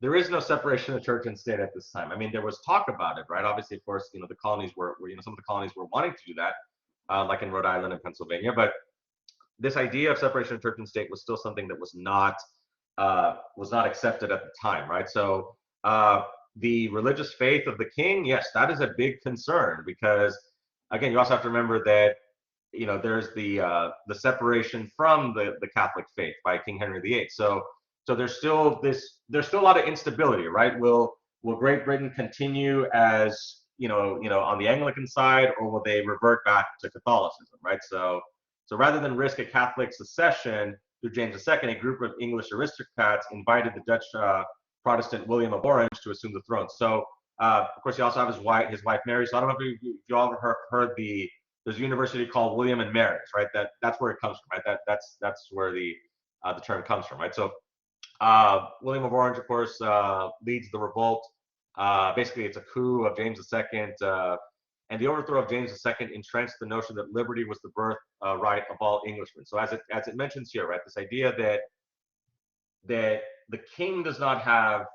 there is no separation of church and state at this time. I mean, there was talk about it, right? Obviously, of course, the colonies were some of the colonies were wanting to do that, like in Rhode Island and Pennsylvania. But this idea of separation of church and state was still something that was not accepted at the time, right? So uh, the religious faith of the king, yes, that is a big concern because, again, you also have to remember that there's the separation from the Catholic faith by King Henry VIII. So there's still a lot of instability, right? Will Great Britain continue as on the Anglican side, or will they revert back to Catholicism, right? So rather than risk a Catholic secession through James II, a group of English aristocrats invited the Dutch Protestant William of Orange to assume the throne. So of course, he also have his wife Mary. So I don't know if you all heard there's a university called William and Mary's, right? That's where it comes from, right? That's where the term comes from, right? So William of Orange, of course, leads the revolt. Basically, it's a coup of James II, and the overthrow of James II entrenched the notion that liberty was the birth right of all Englishmen. So as it mentions here, right, this idea that the king does not have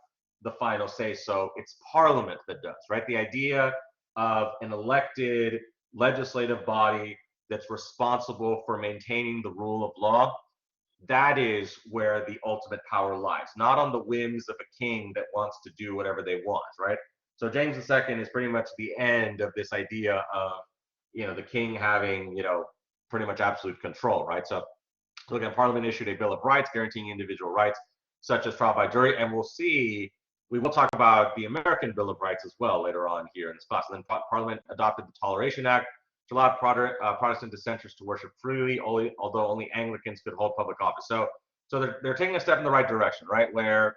the final say, so it's Parliament that does, right? The idea of an elected legislative body that's responsible for maintaining the rule of law, that is where the ultimate power lies, not on the whims of a king that wants to do whatever they want, right? So James II is pretty much the end of this idea of, the king having, pretty much absolute control, right? So again, Parliament issued a Bill of Rights guaranteeing individual rights, such as trial by jury, and we will talk about the American Bill of Rights as well later on here in this class. And then Parliament adopted the Toleration Act, which allowed Protestant dissenters to worship freely, although only Anglicans could hold public office. So they're taking a step in the right direction, right? Where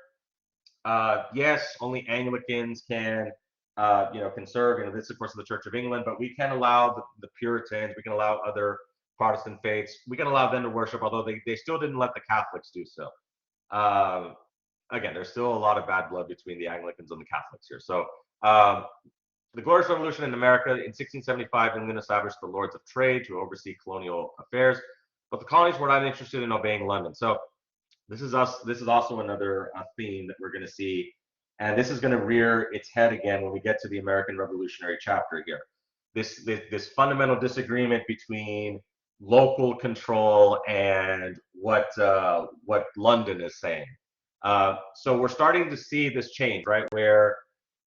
yes, only Anglicans can serve. This, of course, is the Church of England, but we can allow the Puritans, we can allow other Protestant faiths, we can allow them to worship, although they still didn't let the Catholics do so. Um, Again, there's still a lot of bad blood between the Anglicans and the Catholics here. So the Glorious Revolution in America in 1675, England established the Lords of Trade to oversee colonial affairs, but the colonies were not interested in obeying London. So this is also another theme that we're going to see, and this is going to rear its head again when we get to the American Revolutionary chapter here. This fundamental disagreement between local control and what London is saying. So we're starting to see this change, right? Where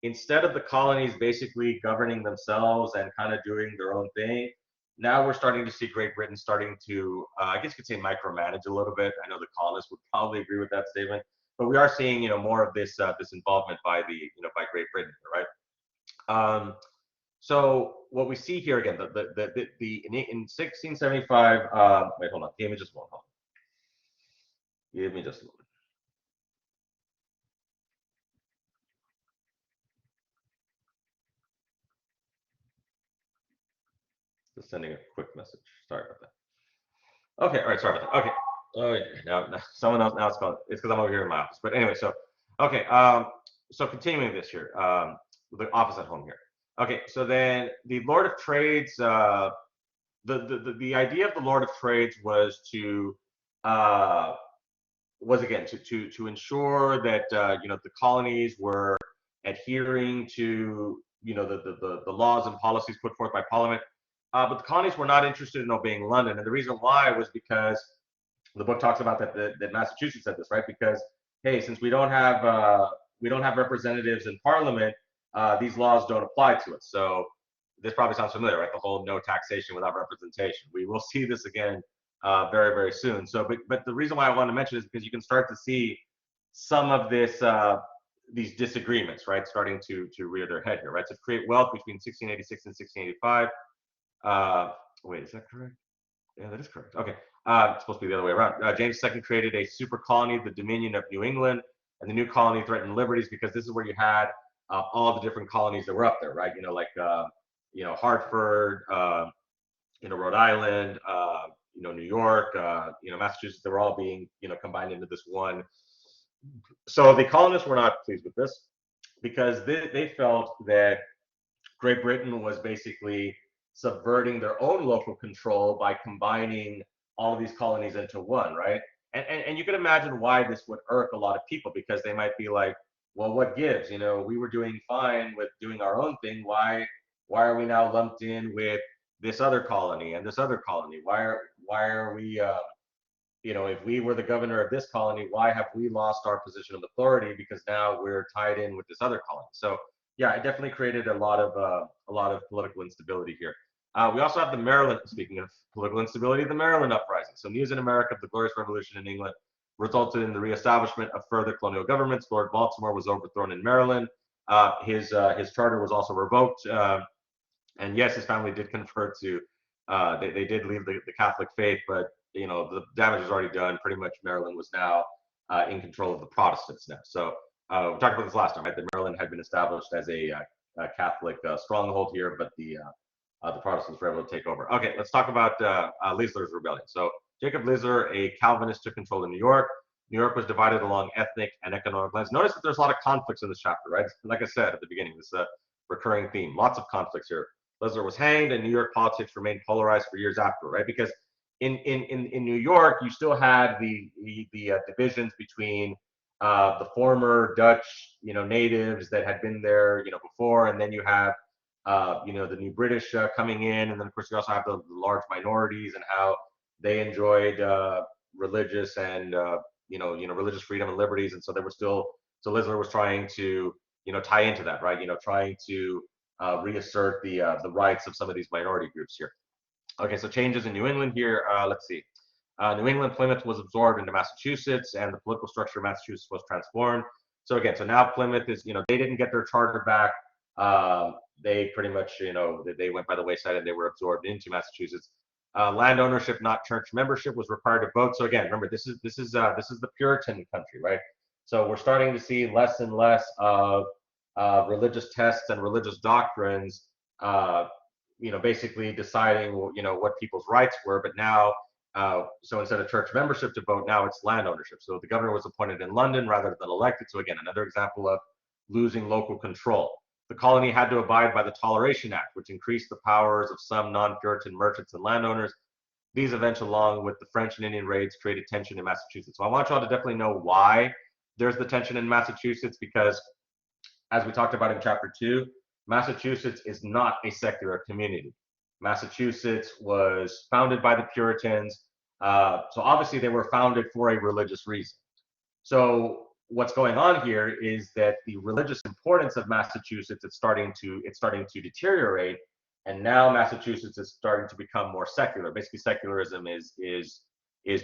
instead of the colonies basically governing themselves and kind of doing their own thing, now we're starting to see Great Britain starting to, I guess you could say, micromanage a little bit. I know the colonists would probably agree with that statement, but we are seeing, more of this involvement by by Great Britain, right? So what we see here again, in 1675. Wait, hold on. Give me just one. Hold on. Give me just a moment. Just sending a quick message. Sorry about that. Okay, all right. Sorry about that. Okay. Oh yeah. Now someone else. Now it's called. It's because I'm over here in my office. But anyway, so okay. So continuing this here, the office at home here. Okay. So then the Lord of Trades. The idea of the Lord of Trades uh, was again to ensure that the colonies were adhering to the laws and policies put forth by Parliament, but the colonies were not interested in obeying London, and the reason why was because the book talks about that Massachusetts said this, right? Because hey, since we don't have representatives in Parliament, these laws don't apply to us. So this probably sounds familiar, right? The whole no taxation without representation. We will see this again very, very soon. So, but the reason why I want to mention is because you can start to see some of these disagreements, right, starting to rear their head here, right? To create wealth between 1686 and 1685. Wait, is that correct? Yeah, that is correct. Okay, it's supposed to be the other way around. James II created a super colony, the Dominion of New England, and the new colony threatened liberties because this is where you had all the different colonies that were up there, right? Like Hartford, Rhode Island, New York, Massachusetts. They were all being combined into this one. So the colonists were not pleased with this because they felt that Great Britain was basically subverting their own local control by combining all of these colonies into one, right? And you can imagine why this would irk a lot of people because they might be like, well, what gives? You know, we were doing fine with doing our own thing. Why are we now lumped in with this other colony and this other colony? Why are we you know, if we were the governor of this colony, why have we lost our position of authority? Because now we're tied in with this other colony. So yeah, it definitely created a lot of political instability here. We also have the Maryland. Speaking of political instability, the Maryland uprising. So news in America of the Glorious Revolution in England resulted in the reestablishment of further colonial governments. Lord Baltimore was overthrown in Maryland. His charter was also revoked. And yes, his family did convert to, they did leave the Catholic faith, but you know the damage was already done. Pretty much Maryland was now in control of the Protestants now. So we talked about this last time, right? That Maryland had been established as a Catholic stronghold here, but the Protestants were able to take over. Okay, let's talk about Leisler's rebellion. So Jacob Leisler, a Calvinist, took control of New York. New York was divided along ethnic and economic lines. Notice that there's a lot of conflicts in this chapter, right? Like I said at the beginning, this recurring theme. Lots of conflicts here. Leisler was hanged, and New York politics remained polarized for years after, right? Because in New York, you still had the divisions between the former Dutch, you know, natives that had been there, you know, before, and then you have, you know, the new British coming in, and then of course you also have the large minorities and how they enjoyed religious and religious freedom and liberties, and so they were still. So Leisler was trying to, you know, tie into that, right? You know, trying to reassert the rights of some of these minority groups here. Okay, so changes in New England here. Let's see. New England, Plymouth was absorbed into Massachusetts, and the political structure of Massachusetts was transformed. So again, so now Plymouth is, you know, they didn't get their charter back. They pretty much, you know, they went by the wayside and they were absorbed into Massachusetts. Land ownership, not church membership, was required to vote. So again, remember, this is the Puritan country, right? So we're starting to see less and less of religious tests and religious doctrines, you know, basically deciding, you know, what people's rights were. But now, so instead of church membership to vote, now it's land ownership. So the governor was appointed in London rather than elected. So again, another example of losing local control. The colony had to abide by the Toleration Act, which increased the powers of some non-Puritan merchants and landowners. These events, along with the French and Indian raids, created tension in Massachusetts. So I want y'all to definitely know why there's the tension in Massachusetts, because as we talked about in chapter 2, Massachusetts is not a secular community. Massachusetts was founded by the Puritans. So obviously they were founded for a religious reason. So what's going on here is that the religious importance of Massachusetts is starting to deteriorate, and now Massachusetts is starting to become more secular. Basically, secularism is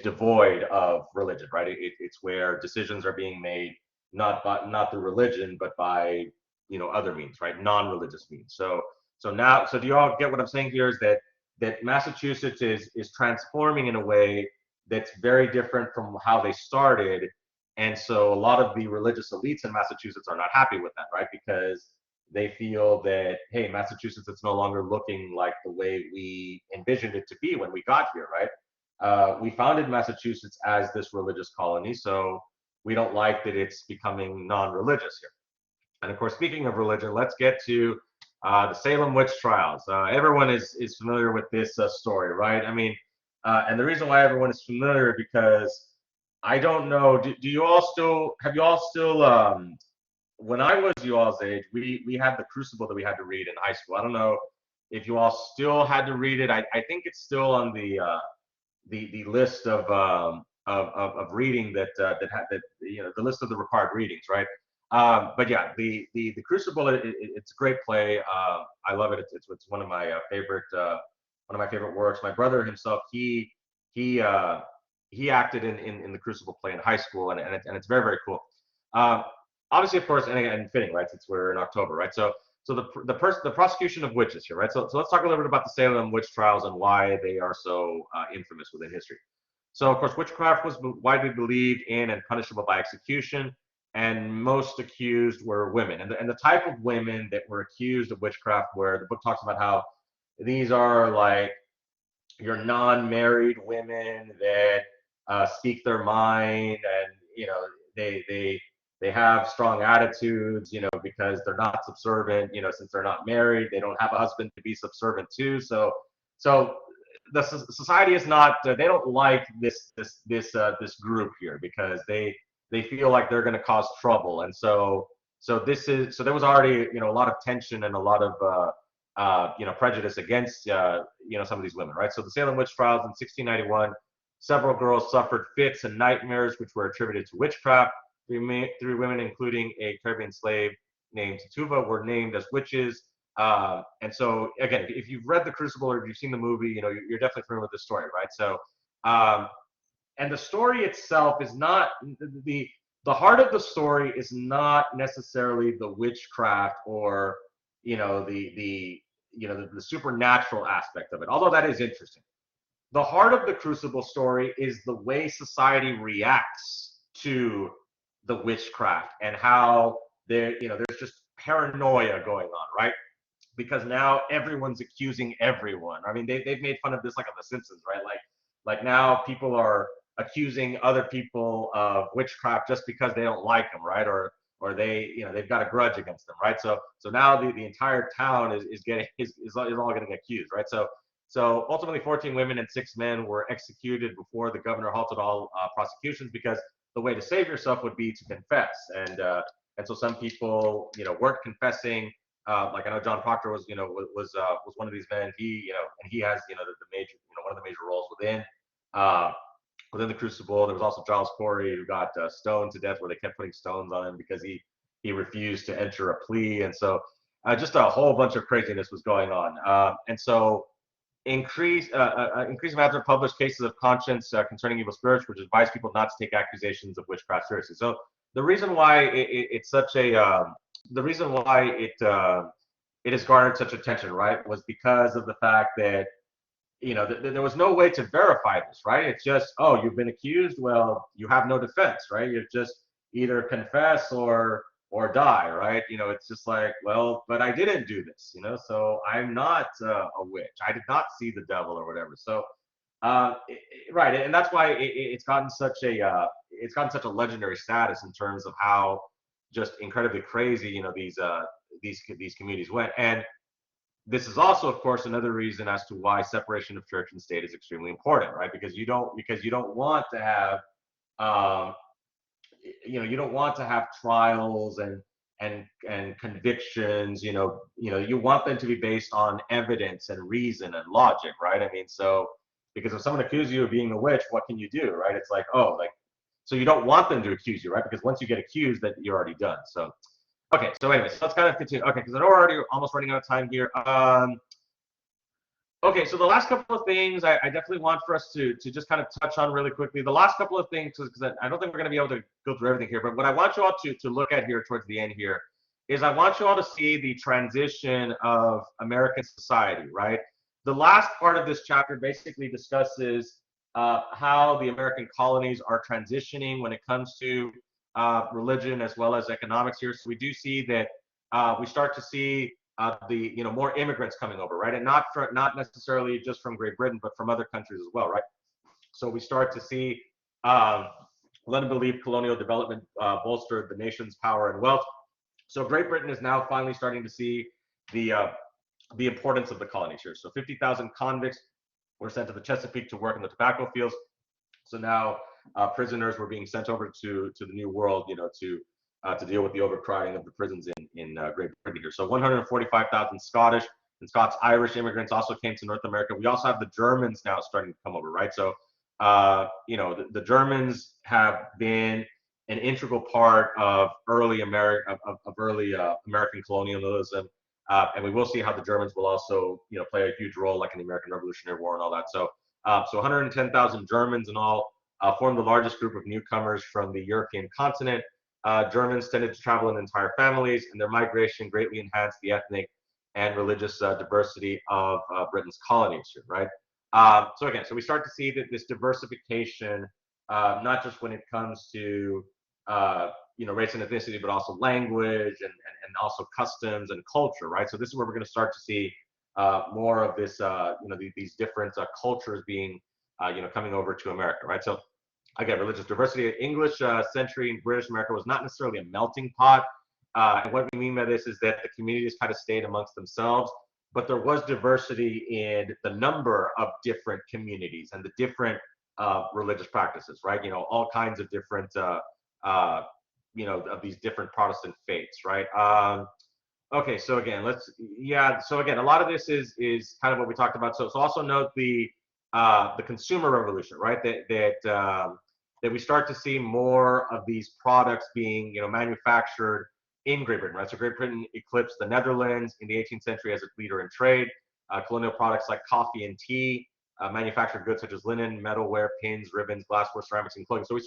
devoid of religion, right? It's where decisions are being made not through religion, but by, you know, other means, right? Non-religious means. So do you all get what I'm saying here? Is that Massachusetts is transforming in a way that's very different from how they started, and so a lot of the religious elites in Massachusetts are not happy with that, right? Because they feel that, hey, Massachusetts, it's no longer looking like the way we envisioned it to be when we got here, right? We founded Massachusetts as this religious colony, so we don't like that it's becoming non-religious here. And of course, speaking of religion, let's get to the Salem witch trials. Everyone is familiar with this story, right? I mean, and the reason why everyone is familiar because I don't know. Do you all still have you all still when I was you all's age, we had the Crucible that we had to read in high school. I don't know if you all still had to read it. I think it's still on the list of reading that you know, the list of the required readings, right? But yeah, the Crucible, it's a great play. I love it. It's one of my favorite works. My brother himself, he uh, he acted in the Crucible play in high school, and it's very, very cool. Um, Obviously, of course, and fitting, right? Since we're in October, right? So the prosecution of witches here, right? So let's talk a little bit about the Salem witch trials and why they are so infamous within history. So of course, witchcraft was widely believed in and punishable by execution, and most accused were women. And the type of women that were accused of witchcraft, where the book talks about how these are like your non-married women that speak their mind, and you know they have strong attitudes, you know, because they're not subservient, you know, since they're not married, they don't have a husband to be subservient to. So the society is not they don't like this group here because they feel like they're going to cause trouble, and so So there was already, a lot of tension and a lot of prejudice against some of these women, right? So the Salem witch trials in 1691, several girls suffered fits and nightmares which were attributed to witchcraft. Three women, including a Caribbean slave named Tituba, were named as witches. And so again, if you've read The Crucible or if you've seen the movie, you're definitely familiar with the story, right? So um, and the story itself is not the heart of the story is not necessarily the witchcraft or the supernatural aspect of it, although that is interesting. The heart of the Crucible story is the way society reacts to the witchcraft and how there's just paranoia going on, right? Because now everyone's accusing everyone. I mean, they've made fun of this like on The Simpsons, right? Like now people are accusing other people of witchcraft just because they don't like them, right? Or they've got a grudge against them, right? So now the entire town is all getting accused, right? So ultimately 14 women and 6 men were executed before the governor halted all prosecutions, because the way to save yourself would be to confess. And so some people weren't confessing. Like I know John Proctor was one of these men. And he has the major one of the major roles uh, within the Crucible. There was also Giles Corey, who got stoned to death, where they kept putting stones on him because he refused to enter a plea. And so just a whole bunch of craziness was going on. And so increased amounts of published cases of conscience concerning evil spirits, which advise people not to take accusations of witchcraft seriously. So the reason why it's such a the reason why it has garnered such attention, right, was because of the fact that there was no way to verify this, right? It's just, oh, you've been accused, well, you have no defense, right? You just either confess or die, right? It's just like, well, but I didn't do this, so I'm not a witch. I did not see the devil or whatever. So right, and that's why it's gotten such a legendary status in terms of how just incredibly crazy these communities went. And this is also, of course, another reason as to why separation of church and state is extremely important, right? Because you don't want to have um, you don't want to have trials and convictions. You want them to be based on evidence and reason and logic, right? I mean, so because if someone accuses you of being a witch, what can you do, right? It's like, oh, like, so you don't want them to accuse you, right? Because once you get accused, that you're already done. So okay, so anyways, let's kind of continue. Okay, because I know we're already almost running out of time here. Okay, so the last couple of things I definitely want for us to just kind of touch on really quickly. The last couple of things, because I don't think we're going to be able to go through everything here, but what I want you all to look at here towards the end here is I want you all to see the transition of American society, right? The last part of this chapter basically discusses how the American colonies are transitioning when it comes to religion as well as economics here. So we do see that we start to see the more immigrants coming over, right? And not necessarily just from Great Britain, but from other countries as well, right? So we start to see London believed colonial development bolstered the nation's power and wealth. So Great Britain is now finally starting to see the importance of the colonies here. So 50,000 convicts were sent to the Chesapeake to work in the tobacco fields. So now prisoners were being sent over to the New World, to deal with the overcrowding of the prisons in Great Britain here. So 145,000 Scottish and Scots-Irish immigrants also came to North America. We also have the Germans now starting to come over, right? So, the Germans have been an integral part of early American colonialism, and we will see how the Germans will also, play a huge role, like in the American Revolutionary War and all that. So, 110,000 Germans in all formed the largest group of newcomers from the European continent. Germans tended to travel in entire families, and their migration greatly enhanced the ethnic and religious diversity of Britain's colonies, right? So we start to see that this diversification, not just when it comes to race and ethnicity, but also language and also customs and culture, right? So this is where we're going to start to see more of this, these different cultures being, coming over to America, right? So again, religious diversity. English century in British America was not necessarily a melting pot. And what we mean by this is that the communities kind of stayed amongst themselves, but there was diversity in the number of different communities and the different religious practices, right? All kinds of different of these different Protestant faiths, right? Okay, so again, so again, a lot of this is kind of what we talked about. So also note the consumer revolution, right? That we start to see more of these products being, manufactured in Great Britain, right? So Great Britain eclipsed the Netherlands in the 18th century as a leader in trade. Colonial products like coffee and tea, manufactured goods such as linen, metalware, pins, ribbons, glassware, ceramics, and clothing. So that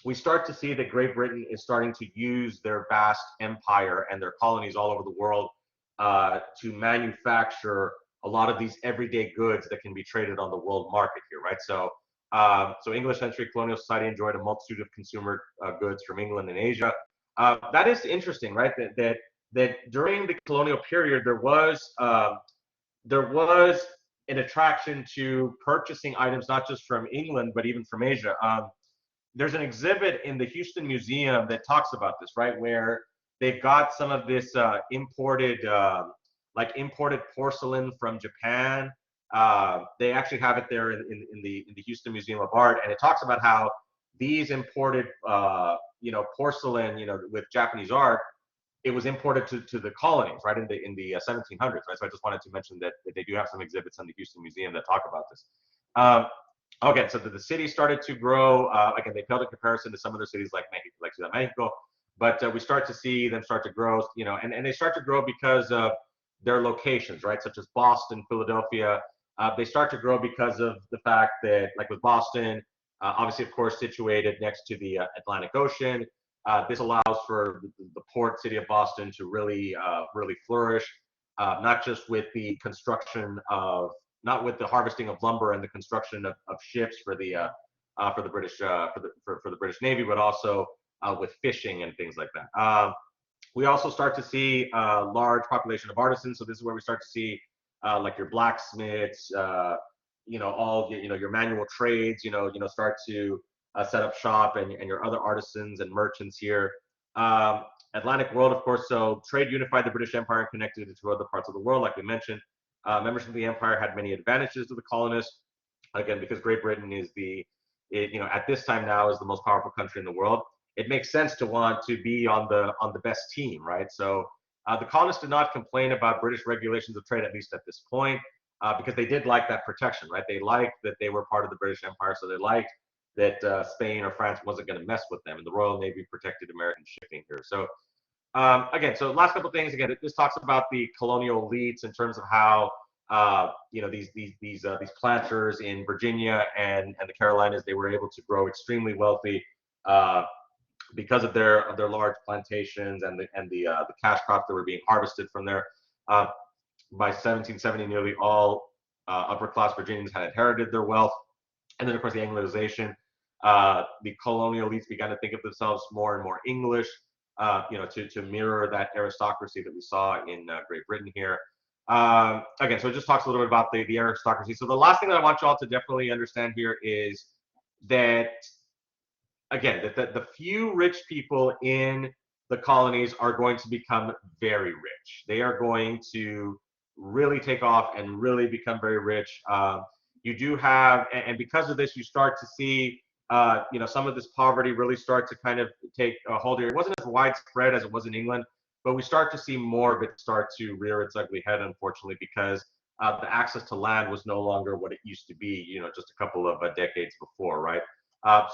we start to see that Great Britain is starting to use their vast empire and their colonies all over the world to manufacture a lot of these everyday goods that can be traded on the world market here, right? So English century colonial society enjoyed a multitude of consumer goods from England and Asia. That is interesting, right? That during the colonial period there was an attraction to purchasing items not just from England but even from Asia. There's an exhibit in the Houston Museum that talks about this, right? Where they've got some of this imported porcelain from Japan. They actually have it there in the Houston Museum of Art, and it talks about how these imported, porcelain, with Japanese art, it was imported to the colonies, right, in the 1700s, right? So I just wanted to mention that they do have some exhibits in the Houston Museum that talk about this. Okay, so the city started to grow. Again, they failed in comparison to some other cities like Ciudad Mexico, but we start to see them start to grow, and they start to grow because of their locations, right? Such as Boston, Philadelphia. They start to grow because of the fact that, like with Boston, obviously, of course, situated next to the Atlantic Ocean. This allows for the port city of Boston to really flourish, not just with the construction of not with the harvesting of lumber and the construction of ships for the British for the British Navy, but also with fishing and things like that. We also start to see a large population of artisans. So this is where we start to see like your blacksmiths, all your manual trades, start to set up shop, and your other artisans and merchants here. Atlantic world, of course. So trade unified the British Empire and connected it to other parts of the world, like we mentioned. Membership of the empire had many advantages to the colonists. Again, because Great Britain is at this time now is the most powerful country in the world. It makes sense to want to be on the best team, right? So the colonists did not complain about British regulations of trade, at least at this point, because they did like that protection, right? They liked that they were part of the British Empire, so they liked that Spain or France wasn't going to mess with them, and the Royal Navy protected American shipping here. So again, so last couple of things. Again, this talks about the colonial elites in terms of how these planters in Virginia and the Carolinas, they were able to grow extremely wealthy because of their large plantations and the cash crops that were being harvested from there. By 1770, nearly all upper class Virginians had inherited their wealth, and then of course the Anglicization. The colonial elites began to think of themselves more and more English. To mirror that aristocracy that we saw in Great Britain here. Again, so it just talks a little bit about the aristocracy. So the last thing that I want you all to definitely understand here is that, again, that the few rich people in the colonies are going to become very rich. They are going to really take off and really become very rich. You do have, and because of this, you start to see some of this poverty really start to kind of take a hold here. It wasn't as widespread as it was in England, but we start to see more of it start to rear its ugly head, unfortunately, because the access to land was no longer what it used to be, just a couple of decades before, right?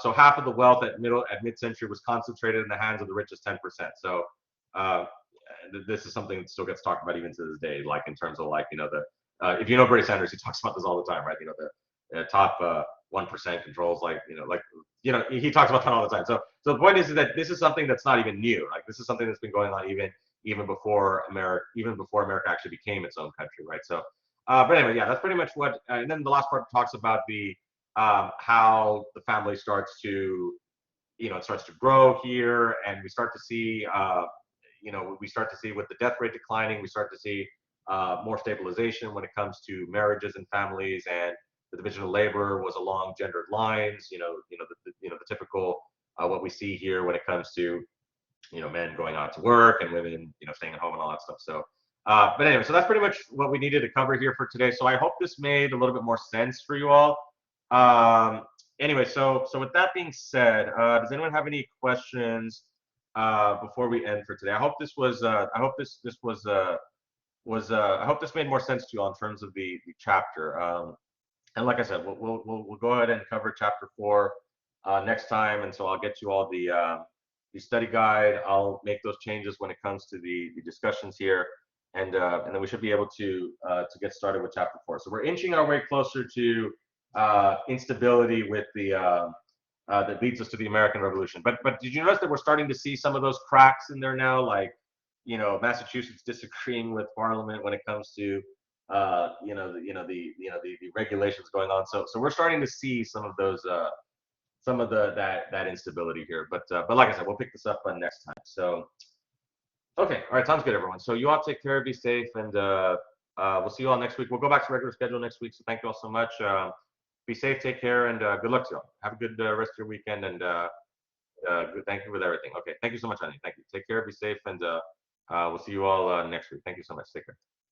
So half of the wealth at mid-century was concentrated in the hands of the richest 10%. So this is something that still gets talked about even to this day, like in terms of if you know Bernie Sanders, he talks about this all the time, right? The top 1% controls, he talks about that all the time. So the point is that this is something that's not even new. Like this is something that's been going on even before America actually became its own country, right? So, but anyway, yeah, that's pretty much what. And then the last part talks about the how the family starts to, it starts to grow here, and we start to see, with the death rate declining, we start to see more stabilization when it comes to marriages and families, and the division of labor was along gendered lines. The typical what we see here when it comes to men going out to work and women staying at home and all that stuff. So, but anyway, so that's pretty much what we needed to cover here for today. So I hope this made a little bit more sense for you all. Anyway, so with that being said, does anyone have any questions before we end for today? I hope this was I hope this was I hope this made more sense to you all in terms of the chapter. And like I said, we'll go ahead and cover chapter 4 next time, and so I'll get you all the study guide. I'll make those changes when it comes to the discussions here, and then we should be able to get started with chapter 4. So we're inching our way closer to instability with the that leads us to the American Revolution. But did you notice that we're starting to see some of those cracks in there now, like Massachusetts disagreeing with Parliament when it comes to the regulations going on. So we're starting to see some of those some of that instability here. But like I said, we'll pick this up on next time. So okay, all right, sounds good, everyone. So you all take care, be safe, and we'll see you all next week. We'll go back to regular schedule next week. So thank you all so much. Be safe, take care, and good luck to you all. Have a good rest of your weekend, and thank you with everything. Okay, thank you so much, honey. Thank you. Take care, be safe, and we'll see you all next week. Thank you so much. Take care.